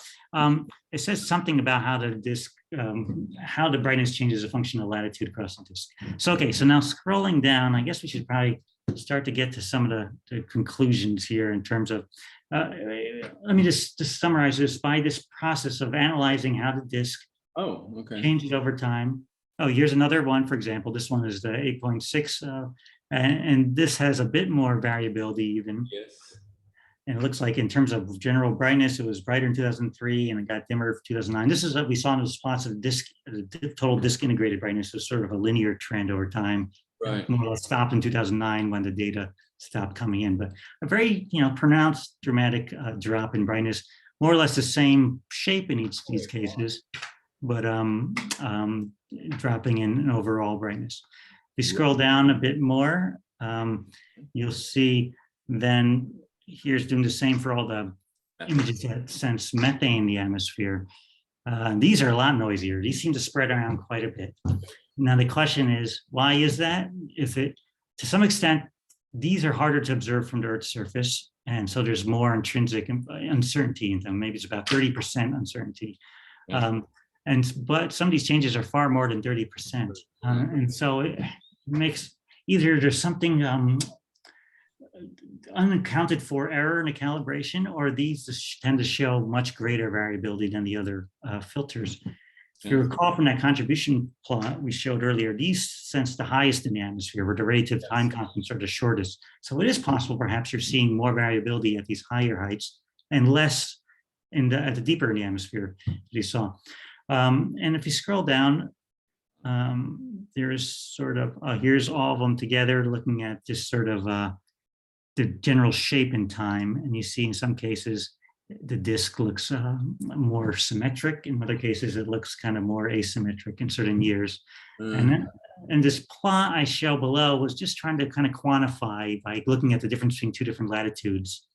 it says something about how the disk, how the brightness changes a function of latitude across the disk. So, okay, so now scrolling down, I guess we should probably start to get to some of the conclusions here in terms of, let me just summarize this by this process of analyzing how the disk changes over time. Oh, here's another one, for example, this one is the 8.6, and this has a bit more variability even. Yes. And it looks like in terms of general brightness, it was brighter in 2003 and it got dimmer for 2009. This is what we saw in the plots of disk, the total disk integrated brightness is sort of a linear trend over time. Right. More or less stopped in 2009 when the data stopped coming in, but a very pronounced dramatic drop in brightness, more or less the same shape in each of these cases, but dropping in overall brightness. If you scroll down a bit more, you'll see then here's doing the same for all the images that sense methane in the atmosphere. These are a lot noisier. These seem to spread around quite a bit. Now the question is, why is that? To some extent, these are harder to observe from the Earth's surface, and so there's more intrinsic uncertainty in them. Maybe it's about 30% uncertainty. But some of these changes are far more than 30%. And so it makes either there's something unaccounted for error in the calibration, or these tend to show much greater variability than the other filters. If you recall from that contribution plot we showed earlier, these sense the highest in the atmosphere, where the relative time constants are the shortest. So it is possible perhaps you're seeing more variability at these higher heights and less at the deeper in the atmosphere that you saw. And if you scroll down, there's sort of, here's all of them together looking at just sort of the general shape in time. And you see in some cases, the disk looks more symmetric. In other cases, it looks kind of more asymmetric in certain years. And this plot I show below was just trying to kind of quantify, by looking at the difference between two different latitudes,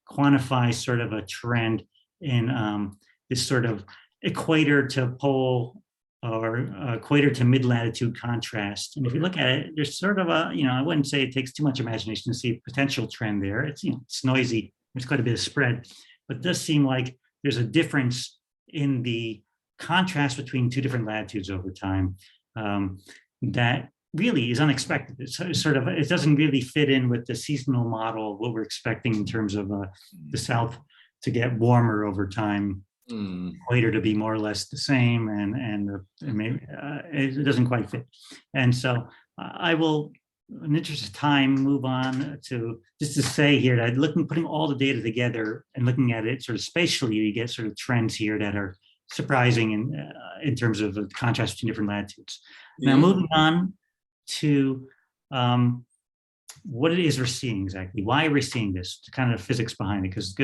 quantify sort of a trend in this sort of equator to pole or equator to mid-latitude contrast. And if you look at it, there's sort of a, I wouldn't say it takes too much imagination to see a potential trend there. It's, it's noisy, there's quite a bit of spread, but it does seem like there's a difference in the contrast between two different latitudes over time that really is unexpected. It's sort of, it doesn't really fit in with the seasonal model of what we're expecting in terms of the South to get warmer over time, equator to be more or less the same, and maybe it doesn't quite fit. And so I will, in the interest of time, move on to just to say here that putting all the data together and looking at it sort of spatially, you get sort of trends here that are surprising in terms of the contrast between different latitudes. Now moving on to what it is we're seeing exactly. Why are we seeing this? The kind of physics behind it, because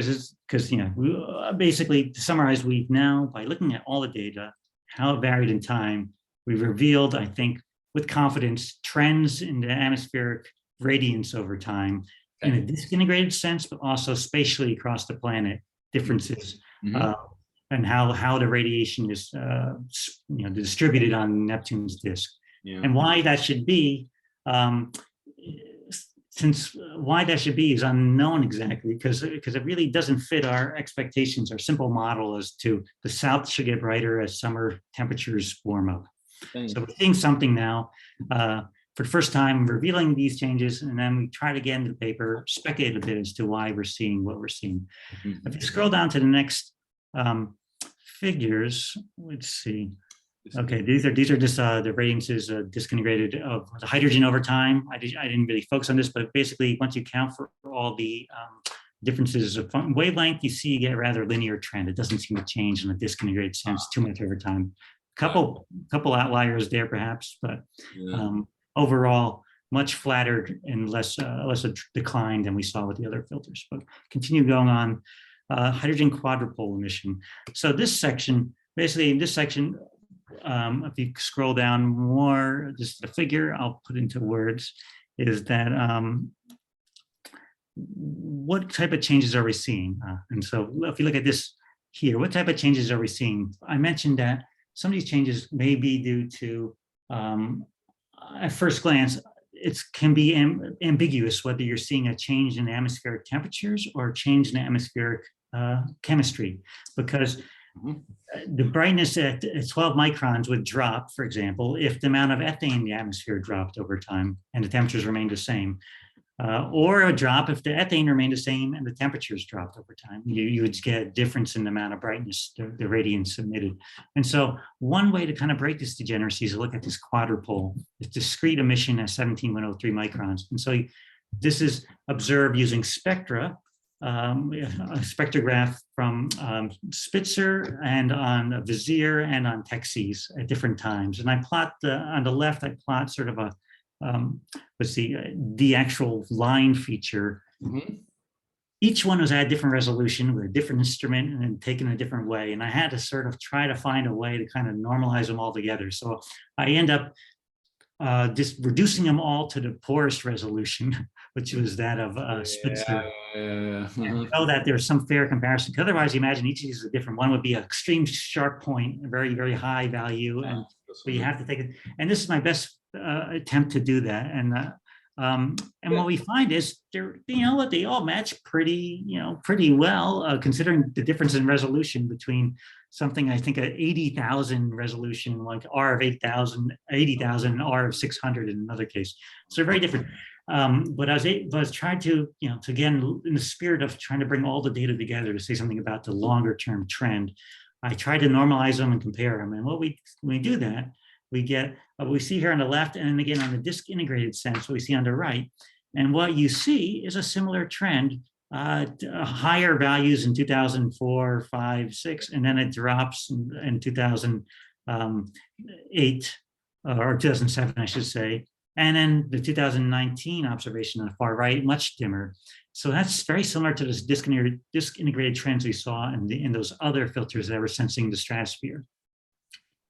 basically to summarize, we've now, by looking at all the data, how it varied in time, we've revealed, I think, with confidence, trends in the atmospheric radiance over time in a disintegrated sense, but also spatially across the planet, differences, and how the radiation is distributed on Neptune's disk. And why that should be, why that should be is unknown exactly, because it really doesn't fit our expectations. Our simple model as to the South should get brighter as summer temperatures warm up. So we're seeing something now for the first time, revealing these changes, and then we try to get into the paper, speculate a bit as to why we're seeing what we're seeing. If you scroll down to the next figures, let's see. Okay, these are just the radiances disintegrated of the hydrogen over time. I didn't really focus on this, but basically, once you count for all the differences of wavelength, you see you get a rather linear trend. It doesn't seem to change in a disintegrated sense too much over time. Couple outliers there perhaps, but overall much flatter and less a decline than we saw with the other filters. But continue going on. Hydrogen quadrupole emission. So this section, basically in this section, if you scroll down more, just the figure I'll put into words is that what type of changes are we seeing? And so if you look at this here, what type of changes are we seeing? I mentioned that some of these changes may be due to, at first glance, it can be ambiguous whether you're seeing a change in atmospheric temperatures or a change in atmospheric chemistry, because the brightness at 12 microns would drop, for example, if the amount of ethane in the atmosphere dropped over time and the temperatures remained the same. Or a drop if the ethane remained the same and the temperatures dropped over time. You would get a difference in the amount of brightness, the radiance emitted. And so one way to kind of break this degeneracy is to look at this quadrupole, this discrete emission at 17,103 microns. And so this is observed using spectra, a spectrograph from Spitzer and on Vizier and on Texas at different times. And I plot on the left, I plot sort of a the actual line feature. Each one was at a different resolution with a different instrument and taken a different way. And I had to sort of try to find a way to kind of normalize them all together. So I end up just reducing them all to the poorest resolution, which was that of Spitzer. So that there's some fair comparison. Otherwise, you imagine each of these is different. One would be an extreme sharp point, a very, very high value. And so you have to take it. And this is my best attempt to do that. And what we find is they all match pretty well, considering the difference in resolution between something, I think, an 80,000 resolution, like R of 8,000, 80,000, and R of 600 in another case. So they're very different. But I was trying to again, in the spirit of trying to bring all the data together to say something about the longer term trend, I tried to normalize them and compare them. And when we do that, we get what we see here on the left, and then again on the disk integrated sense, what we see on the right. And what you see is a similar trend, higher values in 2004, 5, 6, and then it drops in 2008 or 2007, I should say. And then the 2019 observation on the far right, much dimmer. So that's very similar to this disk integrated trends we saw in those other filters that were sensing the stratosphere.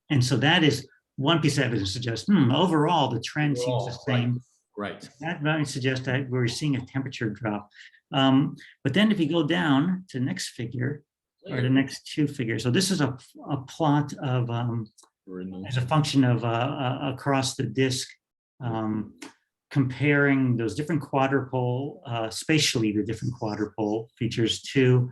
And so that is one piece of evidence suggests, overall, the trend seems the same. Right. That might suggest that we're seeing a temperature drop. But then if you go down to the next figure, or the next two figures, so this is a plot of, as a function of across the disk, comparing those different quadrupole, spatially the different quadrupole features to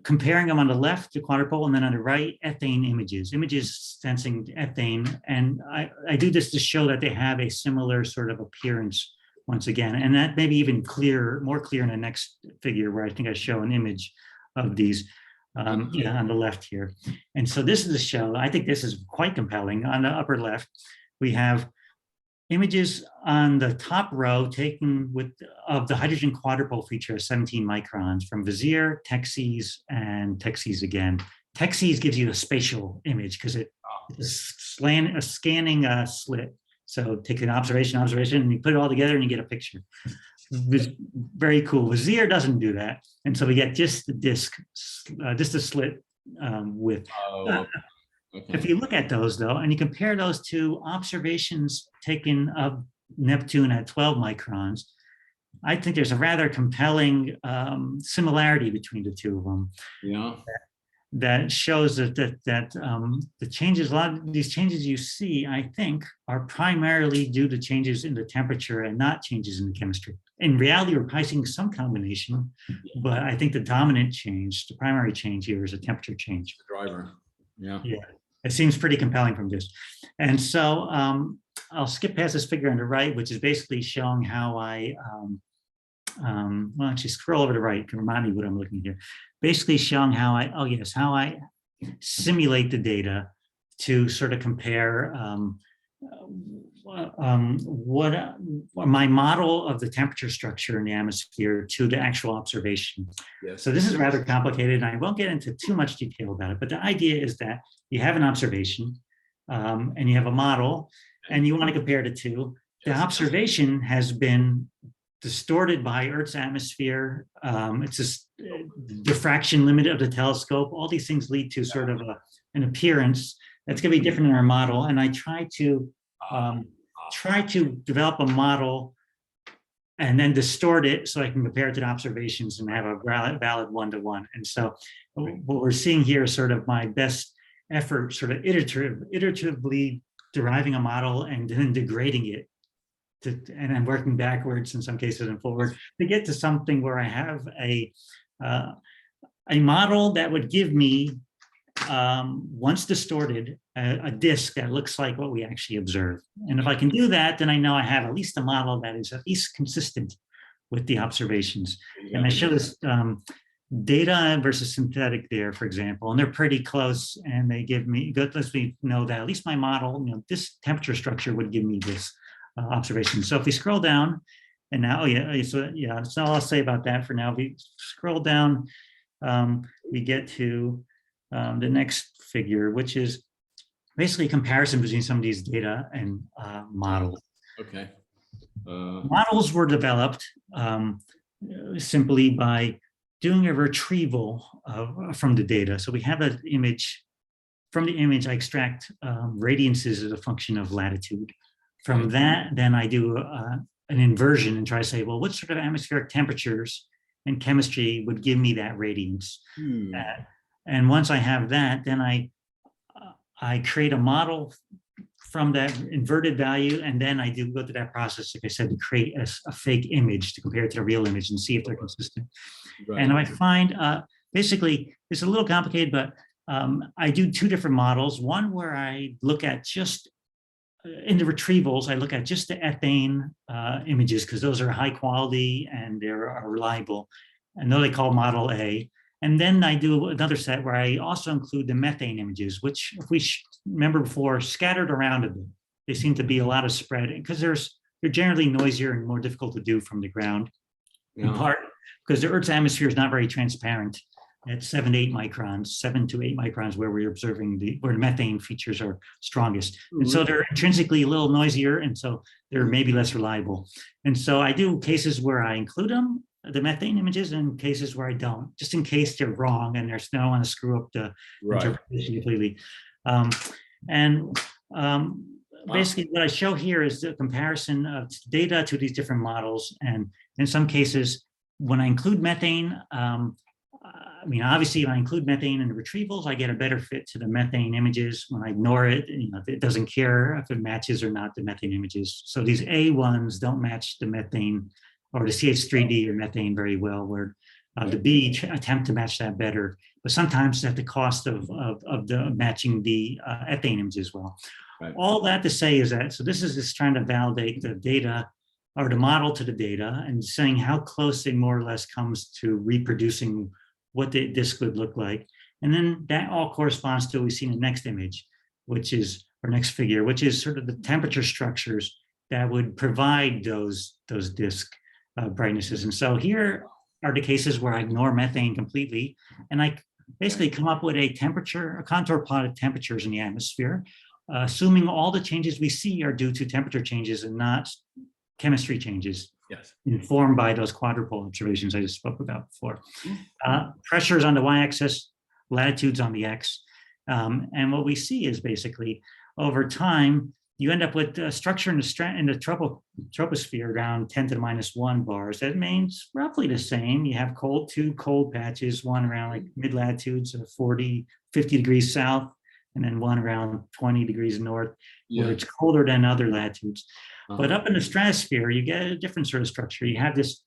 comparing them on the left, the quadrupole, and then on the right, ethane images sensing ethane. And I do this to show that they have a similar sort of appearance once again. And that may be even more clear in the next figure, where I think I show an image of these on the left here. And so this is a show, I think this is quite compelling. On the upper left, we have images on the top row taken of the hydrogen quadrupole feature of 17 microns from Vizier, Texas, and Texas again. Texas gives you a spatial image because it is a scanning slit. So take an observation, and you put it all together and you get a picture. Very cool. Vizier doesn't do that. And so we get just the disk, just a slit with. Okay. If you look at those, though, and you compare those to observations taken of Neptune at 12 microns, I think there's a rather compelling similarity between the two of them. Yeah. That shows that the changes, a lot of these changes you see, I think, are primarily due to changes in the temperature and not changes in the chemistry. In reality, we're probably seeing some combination, but I think the dominant change, the primary change here, is a temperature change. The driver. Yeah. It seems pretty compelling from this. And so I'll skip past this figure on the right, which is basically showing how well, actually scroll over to the right, can remind me what I'm looking at here. Basically showing how I simulate the data to sort of compare my model of the temperature structure in the atmosphere to the actual observation. Yes. So this is rather complicated, and I won't get into too much detail about it, but the idea is that you have an observation and you have a model, and you want to compare the two. The observation has been distorted by Earth's atmosphere. It's this diffraction limit of the telescope. All these things lead to sort of an appearance that's going to be different in our model. And I try to develop a model and then distort it so I can compare it to the observations and have a valid one-to-one. And so what we're seeing here is sort of my best effort, sort of iteratively deriving a model and then degrading it. And I'm working backwards in some cases and forward to get to something where I have a a model that would give me, once distorted, a disk that looks like what we actually observe. And if I can do that, then I know I have at least a model that is at least consistent with the observations. And I show this data versus synthetic there, for example, and they're pretty close. And they give me, lets me know that at least my model, this temperature structure would give me this observation. So if we scroll down, and now, that's all I'll say about that for now. If we scroll down, we get to the next figure, which is basically a comparison between some of these data and models. Okay. Models were developed simply by doing a retrieval from the data. So we have an image. From the image, I extract radiances as a function of latitude. From that, then I do an inversion and try to say, well, what sort of atmospheric temperatures and chemistry would give me that radiance? And once I have that, then I create a model from that inverted value, and then I do go through that process, like I said, to create a fake image to compare it to the real image and see if they're consistent. Right. And I find, basically, it's a little complicated, but I do two different models. One where I look at just, in the retrievals, I look at just the ethane images, because those are high quality and they're reliable. And though they call model A. And then I do another set where I also include the methane images, which, if we remember before, scattered around a bit. They seem to be a lot of spread, because they're generally noisier and more difficult to do from the ground. Yeah. In part because the Earth's atmosphere is not very transparent at 7 to 8 microns, where we're observing where the methane features are strongest. And so they're intrinsically a little noisier, and so they're maybe less reliable. And so I do cases where I include them, the methane images, and cases where I don't, just in case they're wrong and I don't want to screw up the interpretation completely. Basically what I show here is the comparison of data to these different models. And in some cases, when I include methane, obviously, when I include methane in the retrievals, I get a better fit to the methane images. When I ignore it, it doesn't care if it matches or not the methane images. So these A ones don't match the methane or the CH3D or methane very well, where the B attempt to match that better, but sometimes at the cost of the matching the ethane images as well. Right. All that to say is that, so this is just trying to validate the data or the model to the data and saying how close it more or less comes to reproducing what the disk would look like. And then that all corresponds to what we see in the next image, which is, or next figure, which is sort of the temperature structures that would provide those disk brightnesses. And so here are the cases where I ignore methane completely, and I basically come up with a contour plot of temperatures in the atmosphere, assuming all the changes we see are due to temperature changes and not chemistry changes. Yes. Informed by those quadrupole observations I just spoke about before. Pressures on the y-axis, latitudes on the x. And what we see is basically over time, you end up with a structure in the troposphere around 10 to the -1 bars. That means roughly the same. You have two cold patches, one around like mid latitudes of 40, 50 degrees south, and then one around 20 degrees north, where it's colder than other latitudes. But up in the stratosphere, you get a different sort of structure. You have this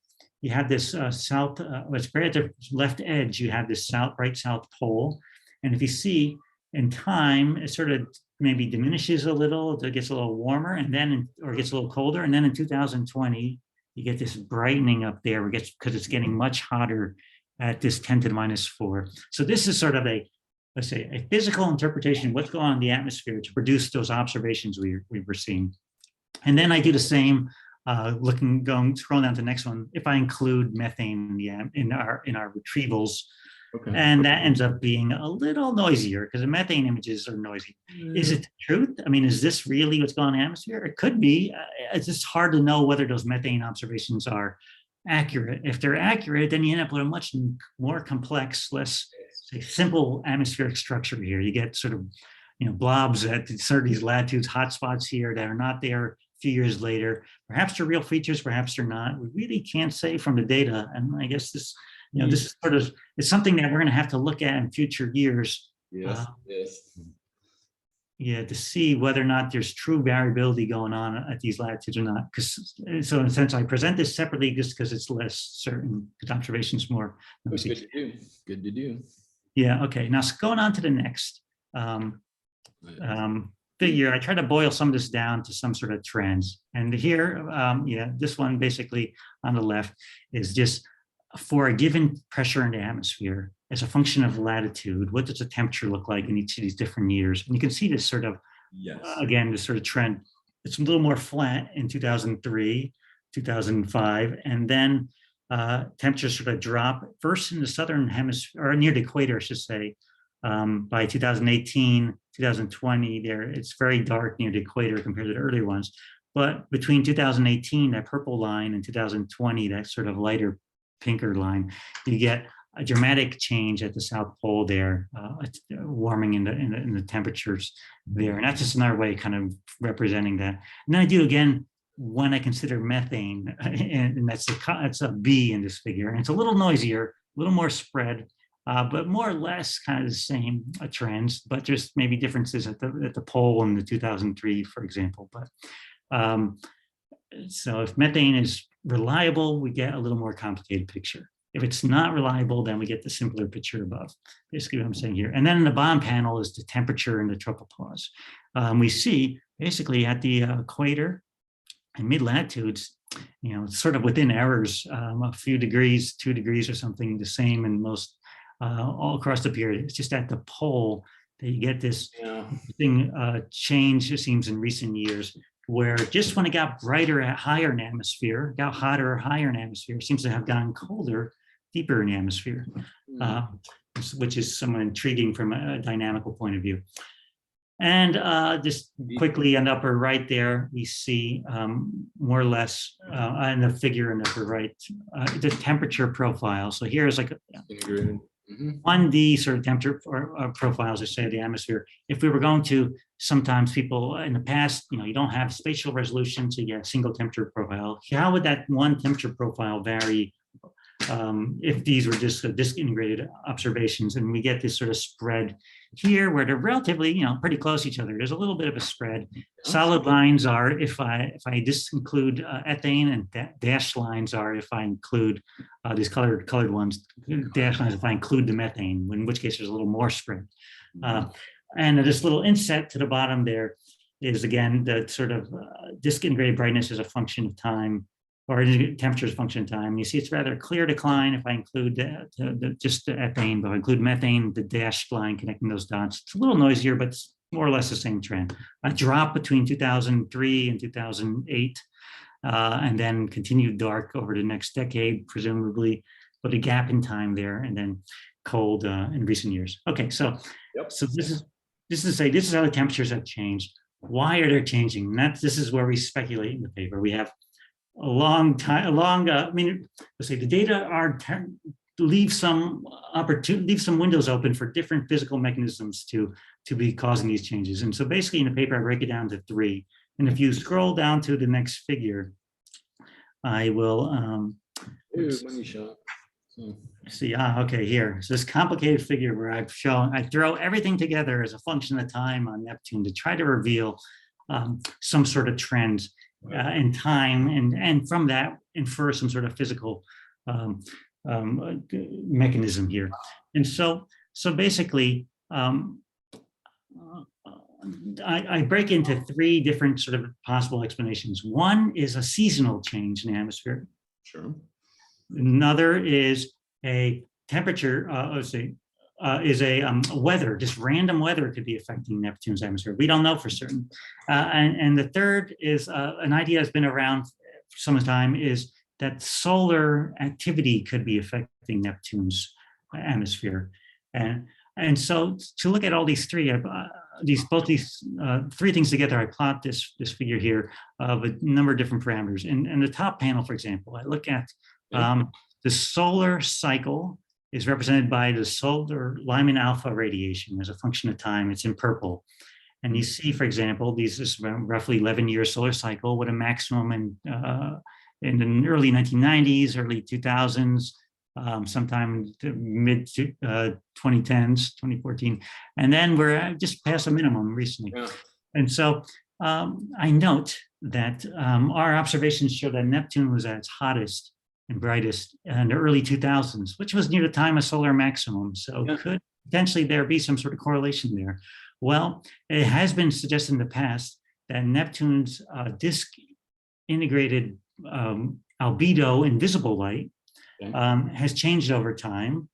south, it's right at the left edge, you have this bright south pole. And if you see in time, it sort of maybe diminishes a little, it gets a little warmer, and then, or it gets a little colder. And then in 2020, you get this brightening up there, because it's getting much hotter at this 10 to the -4. So this is sort of let's say, a physical interpretation of what's going on in the atmosphere to produce those observations we were seeing. And then I do the same, scrolling down to the next one, if I include methane in our retrievals. Okay. And that ends up being a little noisier, because the methane images are noisy. Is it the truth? I mean, is this really what's going on in the atmosphere? It could be. It's just hard to know whether those methane observations are accurate. If they're accurate, then you end up with a much more complex, less simple atmospheric structure here. You get sort of, blobs at certain these latitudes, hotspots here that are not there a few years later. Perhaps they're real features, perhaps they're not. We really can't say from the data. And I guess this, this is sort of, it's something that we're going to have to look at in future years. Yes. to see whether or not there's true variability going on at these latitudes or not. So in a sense, I present this separately just because it's less certain, because observation's more. Good to do. Good to do. Yeah. Okay. Now going on to the next figure, I try to boil some of this down to some sort of trends. And here, this one basically on the left is just for a given pressure in the atmosphere as a function of latitude, what does the temperature look like in each of these different years? And you can see this sort of, again, this sort of trend. It's a little more flat in 2003, 2005, and then temperatures sort of drop first in the southern hemisphere, or near the equator, I should say. By 2018, 2020, it's very dark near the equator compared to the earlier ones. But between 2018, that purple line, and 2020, that sort of lighter pinker line, you get a dramatic change at the South Pole there, warming in the temperatures there. And that's just another way kind of representing that. And then I do again when I consider methane, and that's a B in this figure. And it's a little noisier, a little more spread, but more or less kind of the same trends, but just maybe differences at the pole in the 2003, for example. But so if methane is reliable, we get a little more complicated picture. If it's not reliable, then we get the simpler picture above, basically what I'm saying here. And then in the bottom panel is the temperature in the tropopause. We see basically at the equator and mid-latitudes, sort of within errors, a few degrees, 2 degrees or something, the same in most, all across the period. It's just at the pole that you get this thing change, it seems, in recent years, where just when it got brighter at higher in the atmosphere, got hotter or higher in the atmosphere, it seems to have gotten colder deeper in the atmosphere, which is somewhat intriguing from a dynamical point of view. And just quickly on the upper right there, we see more or less in the figure in the upper right, the temperature profile. So here's like 1D sort of temperature profiles, I say, of the atmosphere. If we were going to, sometimes people in the past, you don't have spatial resolution, so you get a single temperature profile. How would that one temperature profile vary if these were just disintegrated observations? And we get this sort of spread here where they're relatively, pretty close to each other. There's a little bit of a spread. Solid lines are if I just include ethane, and dashed lines are if I include these colored ones. Dashed lines if I include the methane, in which case there's a little more spread. And this little inset to the bottom there is again the sort of disintegrated brightness is a function of time, or temperature is a function of time. You see it's rather clear decline if I include just the ethane, but if I include methane, the dashed line connecting those dots. It's a little noisier, but it's more or less the same trend. A drop between 2003 and 2008, and then continued dark over the next decade, presumably, but a gap in time there, and then cold in recent years. Okay, so this is how the temperatures have changed. Why are they changing? And this is where we speculate in the paper. We have a long time, let's say the data leave some windows open for different physical mechanisms to be causing these changes. And so basically in the paper, I break it down to 3. And if you scroll down to the next figure, I will see, okay, here. So this complicated figure where I throw everything together as a function of time on Neptune to try to reveal some sort of trend in time, and from that infer some sort of physical mechanism here. And so basically, I break into 3 different sort of possible explanations. One is a seasonal change in the atmosphere. Sure. Another is a temperature, is a weather, just random weather could be affecting Neptune's atmosphere. We don't know for certain. And the third is an idea that's been around for some time, is that solar activity could be affecting Neptune's atmosphere. And so to look at all these 3, both these 3 things together, I plot this figure here of a number of different parameters. And the top panel, for example, I look at the solar cycle is represented by the solar Lyman alpha radiation as a function of time. It's in purple. And you see, for example, this is roughly 11-year solar cycle with a maximum in the early 1990s, early 2000s, sometime in the mid 2010s, 2014. And then we're just past a minimum recently. Yeah. And so I note that our observations show that Neptune was at its hottest and brightest in the early 2000s, which was near the time of solar maximum. So could potentially there be some sort of correlation there? Well, it has been suggested in the past that Neptune's disk integrated albedo in visible light has changed over time.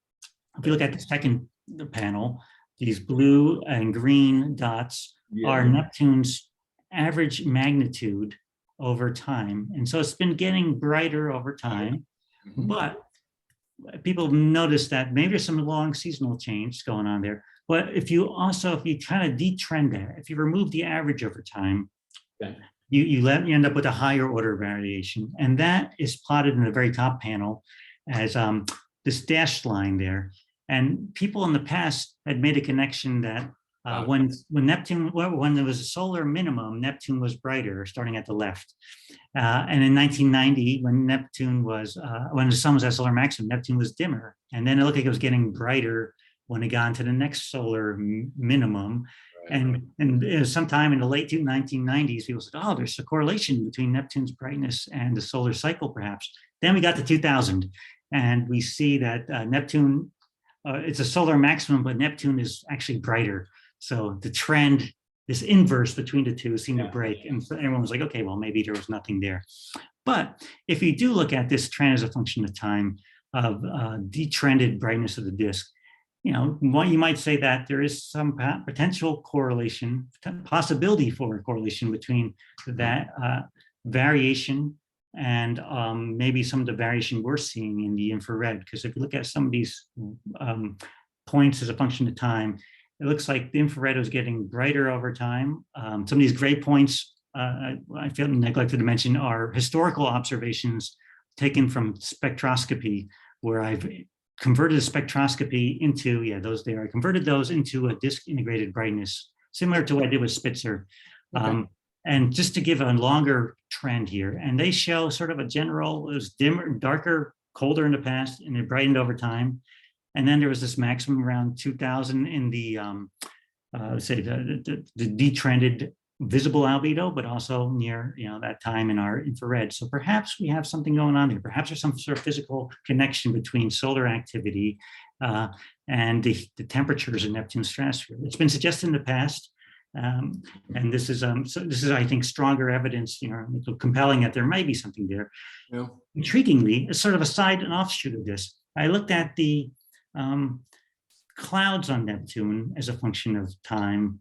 If you look at the second panel, these blue and green dots are Neptune's average magnitude over time. And so it's been getting brighter over time, but people notice that maybe there's some long seasonal change going on there. But if you kind of detrend that, if you remove the average over time, you end up with a higher order variation. And that is plotted in the very top panel as this dashed line there. And people in the past had made a connection that when there was a solar minimum, Neptune was brighter, starting at the left. And in 1990, when when the sun was at solar maximum, Neptune was dimmer. And then it looked like it was getting brighter when it got into the next solar minimum. And sometime in the late 1990s, people said, oh, there's a correlation between Neptune's brightness and the solar cycle, perhaps. Then we got to 2000, and we see that Neptune, it's a solar maximum, but Neptune is actually brighter. So the trend, this inverse between the two, seemed to break. And so everyone was like, okay, well, maybe there was nothing there. But if you do look at this trend as a function of time of detrended brightness of the disk, you might say that there is some potential correlation, possibility for a correlation between that variation and maybe some of the variation we're seeing in the infrared. Because if you look at some of these points as a function of time, it looks like the infrared was getting brighter over time. Some of these gray points, I feel neglected to mention, are historical observations taken from spectroscopy, where I've converted the spectroscopy into, I converted those into a disk integrated brightness, similar to what I did with Spitzer. And just to give a longer trend here, and they show sort of a general, it was dimmer, darker, colder in the past, and it brightened over time. And then there was this maximum around 2000 in the, the detrended visible albedo, but also near that time in our infrared. So perhaps we have something going on here. Perhaps there's some sort of physical connection between solar activity and the temperatures in Neptune's stratosphere. It's been suggested in the past, and this is I think stronger evidence, compelling that there might be something there. Intriguingly, it's sort of an offshoot of this. I looked at the clouds on Neptune as a function of time.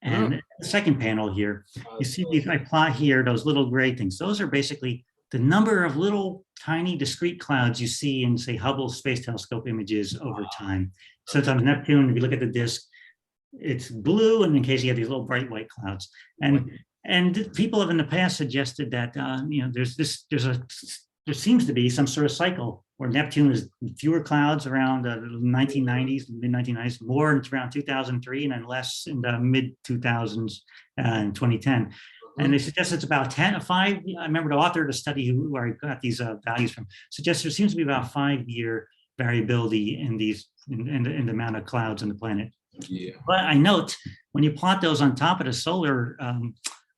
And the second panel here, you see these, I plot here, those little gray things. Those are basically the number of little tiny discrete clouds you see in, say, Hubble Space Telescope images over time. Sometimes Neptune, if you look at the disk, it's blue, and in case you have these little bright white clouds. And people have in the past suggested that there seems to be some sort of cycle where Neptune is fewer clouds around the 1990s, mid-1990s, more around 2003, and then less in the mid-2000s in 2010. And they suggest it's about 5. I remember the author of the study where I got these values from suggests there seems to be about 5-year variability in the amount of clouds on the planet. But I note when you plot those on top of the solar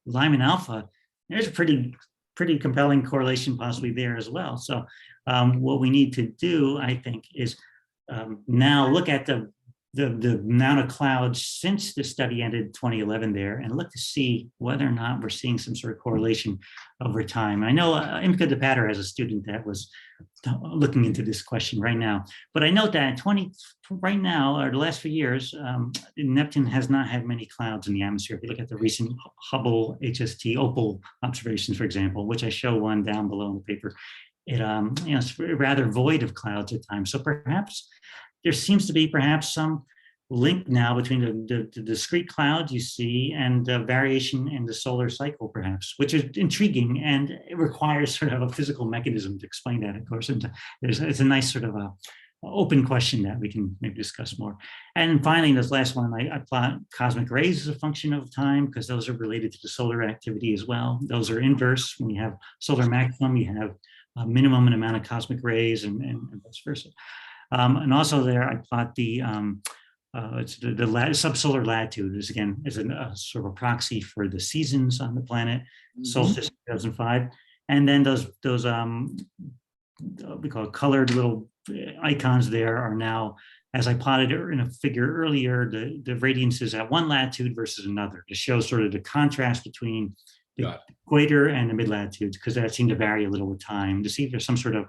Lyman alpha, there's a pretty compelling correlation possibly there as well. So what we need to do, I think, is now look at the amount of clouds since the study ended 2011 there, and look to see whether or not we're seeing some sort of correlation over time. I know Imka DePatter has a student that was looking into this question right now, but I note that right now, or the last few years, Neptune has not had many clouds in the atmosphere. If you look at the recent Hubble HST Opal observations, for example, which I show one down below in the paper, it's rather void of clouds at times. So perhaps there seems to be some link now between the discrete clouds you see and the variation in the solar cycle, perhaps, which is intriguing, and it requires sort of a physical mechanism to explain that, of course. And it's a nice sort of a open question that we can maybe discuss more. And finally, this last one, I plot cosmic rays as a function of time, because those are related to the solar activity as well. Those are inverse. When you have solar maximum, you have minimum amount of cosmic rays and vice versa. And also there, I plot it's the subsolar latitude is again is a sort of a proxy for the seasons on the planet, solstice 2005, and then those we call it colored little icons there are now, as I plotted it in a figure earlier, the radiances at one latitude versus another to show sort of the contrast between the equator and the mid latitudes, because that seemed to vary a little with time, to see if there's some sort of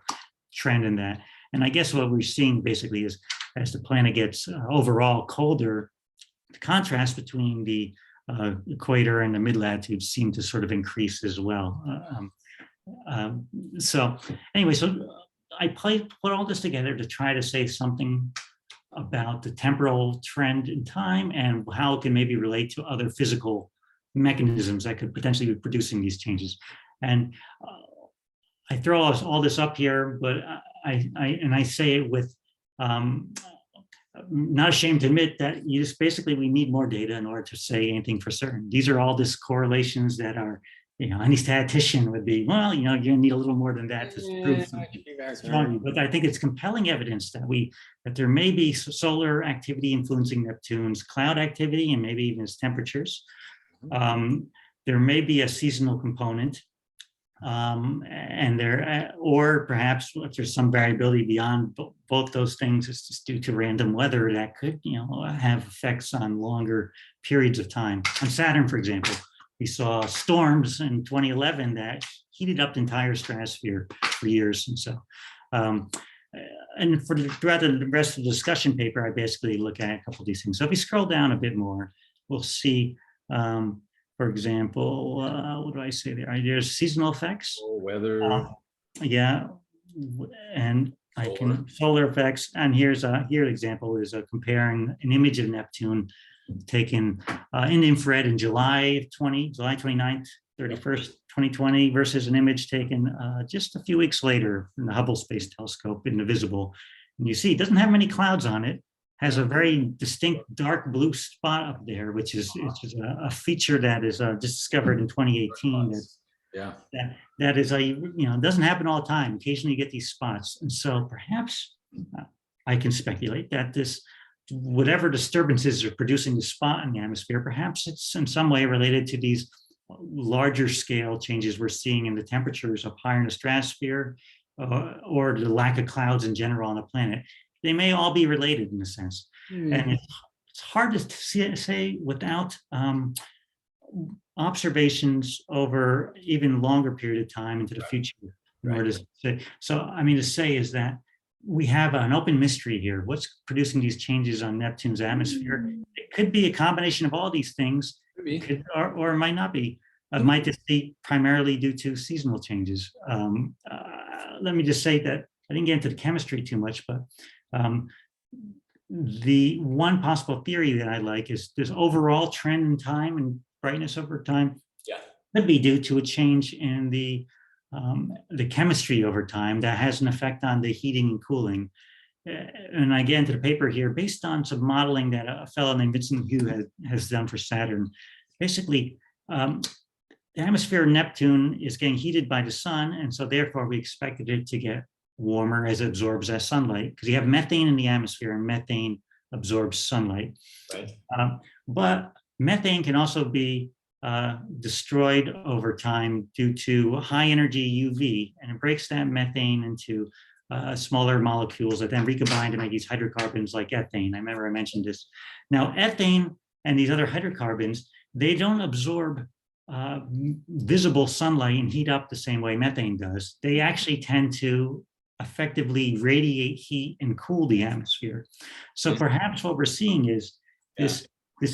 trend in that. And I guess what we're seeing basically is as the planet gets overall colder, the contrast between the equator and the mid latitudes seem to sort of increase as well. So anyway, so I put all this together to try to say something about the temporal trend in time and how it can maybe relate to other physical mechanisms that could potentially be producing these changes. And I throw all this up here, but I say it with not ashamed to admit that basically we need more data in order to say anything for certain. These are all just correlations that are, any statistician would be, well, you're going to need a little more than that to prove strongly. But I think it's compelling evidence that there may be solar activity influencing Neptune's cloud activity and maybe even its temperatures. There may be a seasonal component, or perhaps if there's some variability beyond both those things, it's just due to random weather that could, have effects on longer periods of time. On Saturn, for example, we saw storms in 2011 that heated up the entire stratosphere for years. And so, and throughout the rest of the discussion paper, I basically look at a couple of these things. So if we scroll down a bit more, we'll see, for example, what do I say there? There's seasonal effects. Weather. Yeah, and solar effects. And here an example is comparing an image of Neptune taken in the infrared in July 29th, 31st, 2020 versus an image taken just a few weeks later from the Hubble Space Telescope in the visible. And you see it doesn't have many clouds on it, has a very distinct dark blue spot up there, which is a feature that is just discovered in 2018. That is doesn't happen all the time. Occasionally you get these spots. And so perhaps I can speculate that whatever disturbances are producing the spot in the atmosphere, perhaps it's in some way related to these larger scale changes we're seeing in the temperatures up higher in the stratosphere, or the lack of clouds in general on the planet. They may all be related in a sense. And it's hard to say without observations over even longer period of time into the future. So I mean, to say is that we have an open mystery here. What's producing these changes on Neptune's atmosphere? It could be a combination of all these things, or it might not be. It might just be primarily due to seasonal changes. Let me just say that I didn't get into the chemistry too much, but the one possible theory that I like is this overall trend in time and brightness over time could be due to a change in the chemistry over time that has an effect on the heating and cooling. And I get into the paper here based on some modeling that a fellow named Vincent Hugh has done for Saturn. Basically, the atmosphere of Neptune is getting heated by the sun, and so therefore we expected it to get warmer as it absorbs that sunlight, because you have methane in the atmosphere, and methane absorbs sunlight. But methane can also be destroyed over time due to high energy UV, and it breaks that methane into smaller molecules that then recombine to make these hydrocarbons like ethane. I remember I mentioned this. Now, ethane and these other hydrocarbons, they don't absorb visible sunlight and heat up the same way methane does. They actually tend to effectively radiate heat and cool the atmosphere. So perhaps what we're seeing is this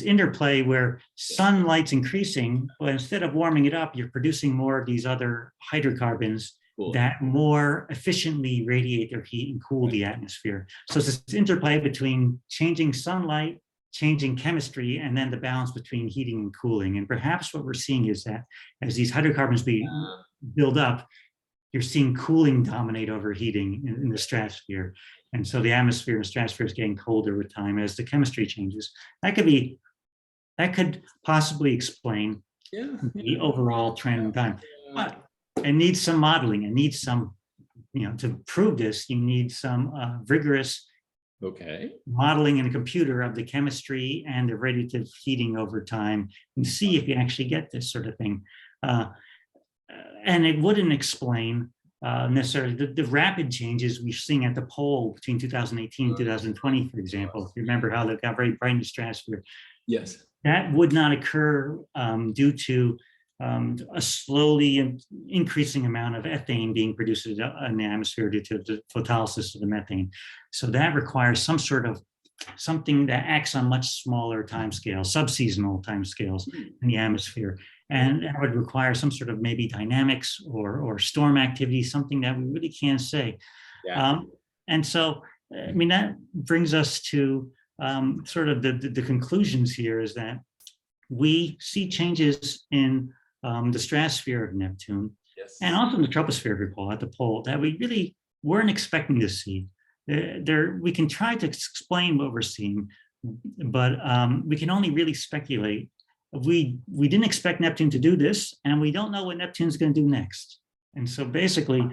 interplay where sunlight's increasing, but instead of warming it up, you're producing more of these other hydrocarbons that more efficiently radiate their heat and cool the atmosphere. So it's this interplay between changing sunlight, changing chemistry, and then the balance between heating and cooling. And perhaps what we're seeing is that as these hydrocarbons build up, you're seeing cooling dominate over heating in the stratosphere. And so the atmosphere and stratosphere is getting colder with time as the chemistry changes. That could possibly explain the overall trend in time. But it needs some modeling. It needs some to prove this, you need some rigorous modeling in a computer of the chemistry and the radiative heating over time, and see if you actually get this sort of thing. And it wouldn't explain necessarily the rapid changes we're seeing at the pole between 2018 and 2020, for example. If you remember how it got very bright in the stratosphere. Yes. That would not occur due to a slowly increasing amount of ethane being produced in the atmosphere due to the photolysis of the methane. So that requires some sort of something that acts on much smaller timescales, subseasonal timescales in the atmosphere. And that would require some sort of maybe dynamics or storm activity, something that we really can't say. Yeah. And so, I mean, that brings us to sort of the conclusions here is that we see changes in the stratosphere of Neptune, and also in the troposphere, recall, at the pole, that we really weren't expecting to see. We can try to explain what we're seeing, but we can only really speculate. We didn't expect Neptune to do this, and we don't know what Neptune's going to do next. And so basically,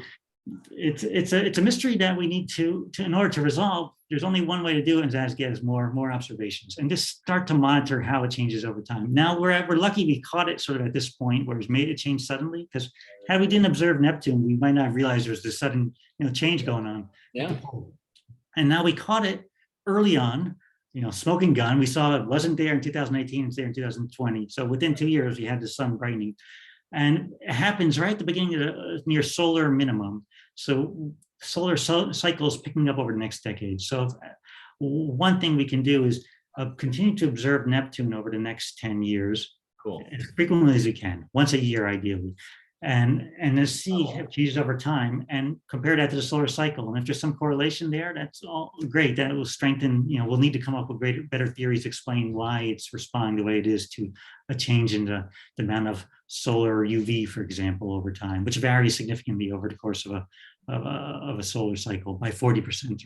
it's a mystery that we need to in order to resolve. There's only one way to do it, and that is more observations and just start to monitor how it changes over time. Now we're lucky we caught it sort of at this point where it's made it change suddenly, because had we didn't observe Neptune, we might not realize there's this sudden change going on. Yeah. And now we caught it early on, smoking gun. We saw it wasn't there in 2018, it's there in 2020. So within 2 years, we had the sun brightening. And it happens right at the beginning of near solar minimum. So solar cycle is picking up over the next decade. So one thing we can do is continue to observe Neptune over the next 10 years, as frequently as we can, once a year ideally, and to see how it changes over time and compare that to the solar cycle. And if there's some correlation there, that's all great. That will strengthen, we'll need to come up with better theories to explain why it's responding the way it is to a change in the amount of solar UV, for example, over time, which varies significantly over the course of a solar cycle by 40%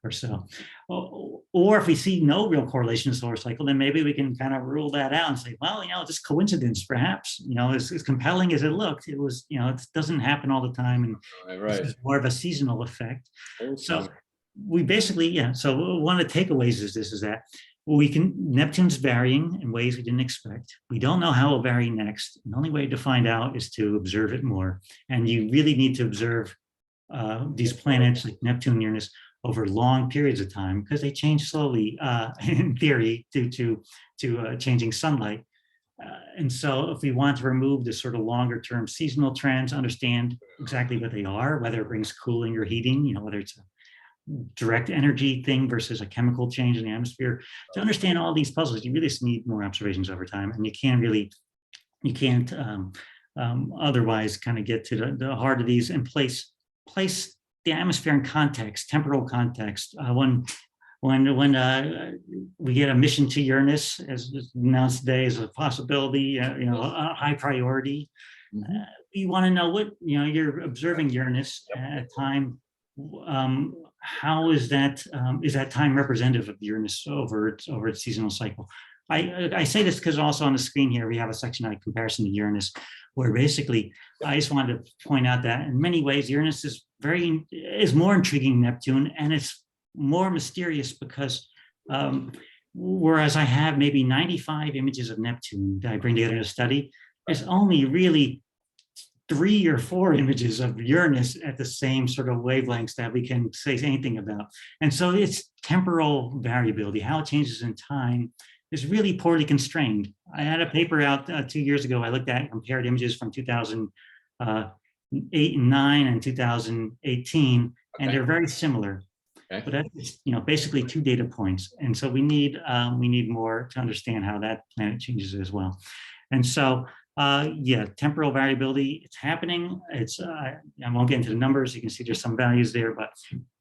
or so. Or if we see no real correlation in the solar cycle, then maybe we can kind of rule that out and say, well, just coincidence, perhaps, as compelling as it looked, it was, it doesn't happen all the time. And it's more of a seasonal effect. So we basically, so one of the takeaways is that Neptune's varying in ways we didn't expect. We don't know how it'll vary next. The only way to find out is to observe it more. And you really need to observe these planets like Neptune and Uranus over long periods of time, because they change slowly in theory due to changing sunlight. And so if we want to remove the sort of longer term seasonal trends, understand exactly what they are, whether it brings cooling or heating, whether it's a direct energy thing versus a chemical change in the atmosphere, to understand all these puzzles, you really just need more observations over time. And you can't otherwise kind of get to the heart of these and place the atmosphere in context, temporal context. When we get a mission to Uranus, as announced today, as a possibility, a high priority. You want to know what you're observing Uranus at a time. How is that time representative of Uranus over its seasonal cycle? I say this because also on the screen here we have a section on comparison to Uranus, where basically I just wanted to point out that in many ways Uranus is more intriguing than Neptune, and it's more mysterious because whereas I have maybe 95 images of Neptune that I bring together in a study, there's only really 3 or 4 images of Uranus at the same sort of wavelengths that we can say anything about. And so it's temporal variability, how it changes in time, is really poorly constrained. I had a paper out 2 years ago. I looked at compared images from 2008 and 9 and 2018, and they're very similar. But that's basically 2 data points, and so we need more to understand how that planet changes as well. And so temporal variability, it's happening. It's I won't get into the numbers. You can see there's some values there, but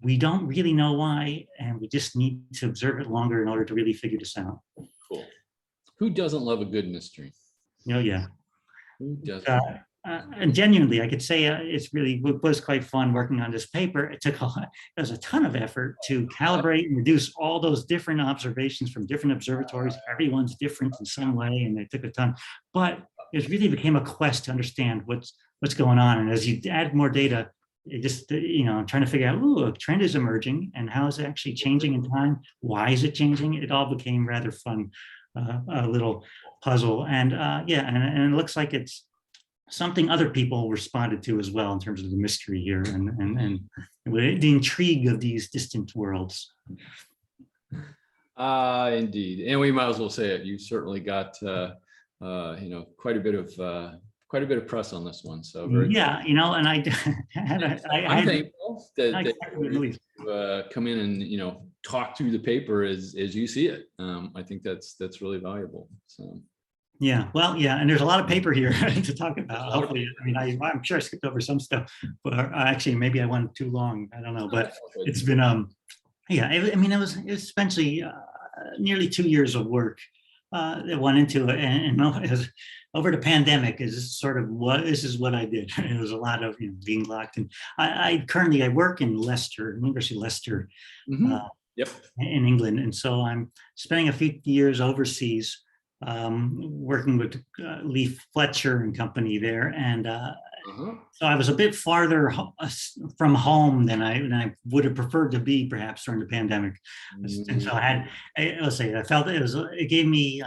we don't really know why, and we just need to observe it longer in order to really figure this out. Cool. Who doesn't love a good mystery? Yeah. Who doesn't? And genuinely, I could say it was quite fun working on this paper. It was a ton of effort to calibrate and reduce all those different observations from different observatories. Everyone's different in some way, and it took a ton. But it really became a quest to understand what's going on. And as you add more data, it just, I'm trying to figure out, ooh, a trend is emerging, and how is it actually changing in time? Why is it changing? It all became rather fun, a little puzzle. And yeah, and it looks like it's something other people responded to as well in terms of the mystery here and the intrigue of these distant worlds. Indeed, and we might as well say it. You certainly got quite a bit of press on this one. So very yeah, cool. And I'm thankful that you come in and talk through the paper as you see it. I think that's really valuable. So. Yeah, well, yeah, and there's a lot of paper here to talk about. Hopefully, I'm sure I skipped over some stuff, but actually, maybe I went too long. I don't know, but it's been, yeah. It was essentially nearly 2 years of work that went into it, and it was, over the pandemic is sort of this is what I did. It was a lot of being locked in. I currently work in Leicester, University of Leicester, yep, in England, and so I'm spending a few years overseas. Working with Leaf Fletcher and company there, and so I was a bit farther from home than I would have preferred to be, perhaps during the pandemic. And so I felt it gave me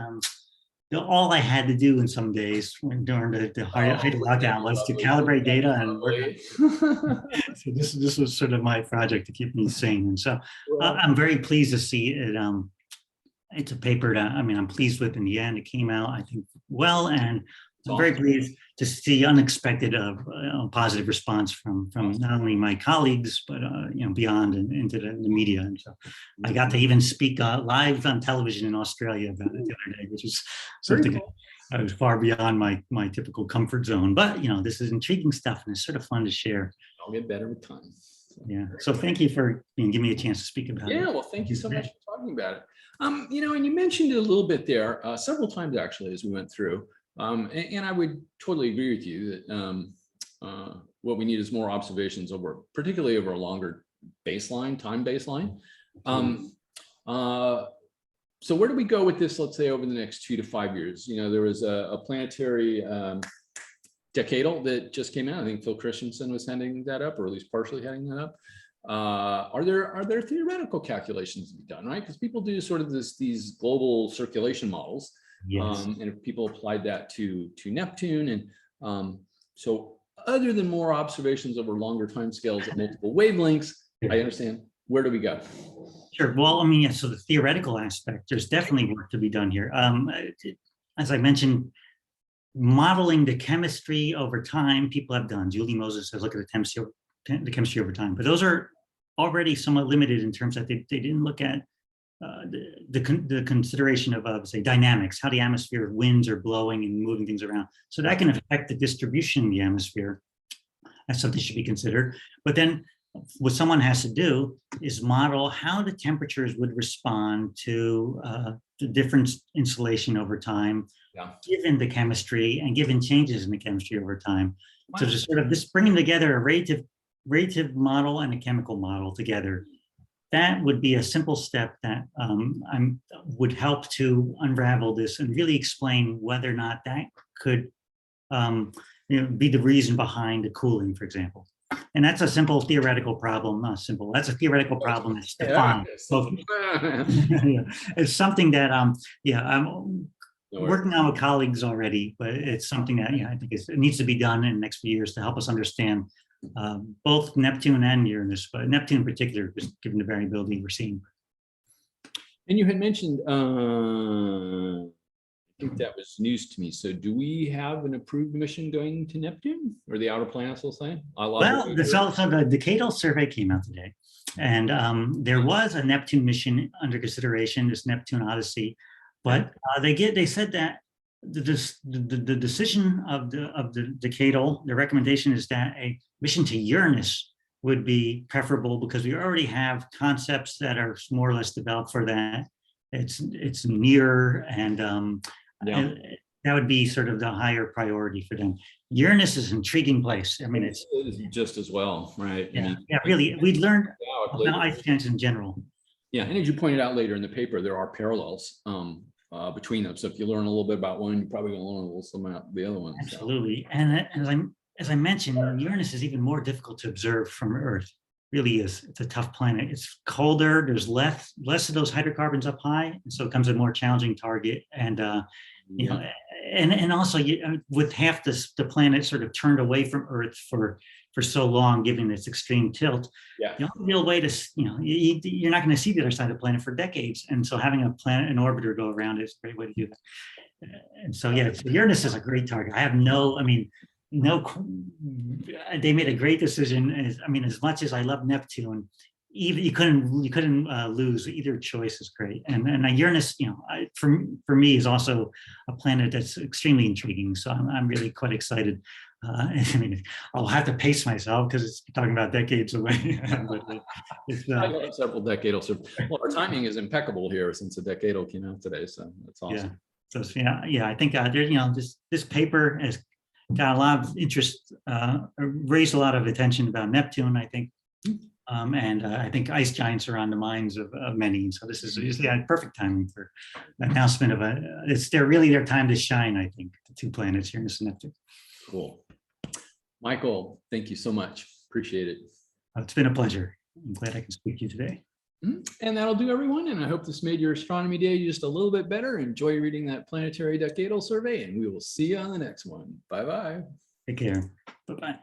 all I had to do in some days during the height of lockdown was to calibrate data and work. So this was sort of my project to keep me sane, and so I'm very pleased to see it. It's a paper that I'm pleased with in the end. It came out, I think, well, and I'm very pleased to see unexpected positive response from not only my colleagues, but beyond and into the media. And so I got to even speak live on television in Australia about it the other day, which is something I was far beyond my typical comfort zone. But this is intriguing stuff, and it's sort of fun to share. I'll get better with time. Yeah. So thank you for giving me a chance to speak about it. Yeah. Well, thank you so much for talking about it. And you mentioned it a little bit there, several times actually, as we went through. And I would totally agree with you that what we need is more observations particularly over a longer time baseline. So where do we go with this, let's say, over the next 2 to 5 years? There was a planetary decadal that just came out. I think Phil Christensen was heading that up, or at least partially heading that up. Are there theoretical calculations to be done, right? Because people do sort of these global circulation models. Yes. And if people applied that to Neptune, and so other than more observations over longer time scales at multiple wavelengths, I understand. Where do we go? Sure. Well, so the theoretical aspect, there's definitely work to be done here. As I mentioned, modeling the chemistry over time, people have done. Julie Moses has looked at the chemistry over time, but those are already somewhat limited in terms that they didn't look at the consideration of say dynamics, how the atmosphere winds are blowing and moving things around. So that can affect the distribution in the atmosphere. That's something that should be considered. But then what someone has to do is model how the temperatures would respond to the different insulation over time, given the chemistry and given changes in the chemistry over time. Wow. So just sort of this bringing together a radiative model and a chemical model together. That would be a simple step that would help to unravel this and really explain whether or not that could be the reason behind the cooling, for example. And that's a simple theoretical problem. Not simple. That's a theoretical problem that's defined. So, it's something that I'm working on with colleagues already, but it's something that I think it needs to be done in the next few years to help us understand both Neptune and Uranus, but Neptune in particular, just given the variability we're seeing. And you had mentioned, I think that was news to me. So do we have an approved mission going to Neptune, or the outer planets, we'll say? Well, the decadal survey came out today, and there was a Neptune mission under consideration, this Neptune Odyssey, but they said that the decision of the decadal, the recommendation is that a mission to Uranus would be preferable because we already have concepts that are more or less developed for that. It's nearer, and that would be sort of the higher priority for them. Uranus is an intriguing place. It's just as well, right? Really, we learned about ice giants in general. Yeah, and as you pointed out later in the paper, there are parallels between them. So if you learn a little bit about one, you're probably going to learn a little something about the other one. Absolutely. So. And as as I mentioned, Uranus is even more difficult to observe from Earth. Really is. It's a tough planet. It's colder. There's less of those hydrocarbons up high, and so it becomes a more challenging target. And you know, and also with half the planet sort of turned away from Earth for so long, given its extreme tilt, the only real way to, you're not going to see the other side of the planet for decades. And so having a planet, an orbiter go around is a great way to do that. And so, yeah, Uranus is a great target. I have they made a great decision. As much as I love Neptune, even you couldn't lose. Either choice is great. And Uranus, for me is also a planet that's extremely intriguing. So I'm really quite excited. I'll have to pace myself because it's talking about decades away. But I love several decadal. Well, our timing is impeccable here since a decadal came out today. So that's awesome. Yeah. So I think this paper has got a lot of interest, raised a lot of attention about Neptune, I think. And I think ice giants are on the minds of many. So this is perfect timing for the announcement of they're really their time to shine, I think, the two planets, Uranus and Neptune. Cool. Michael, thank you so much. Appreciate it. It's been a pleasure. I'm glad I can speak to you today. And that'll do, everyone. And I hope this made your astronomy day just a little bit better. Enjoy reading that planetary decadal survey, and we will see you on the next one. Bye-bye. Take care. Bye-bye.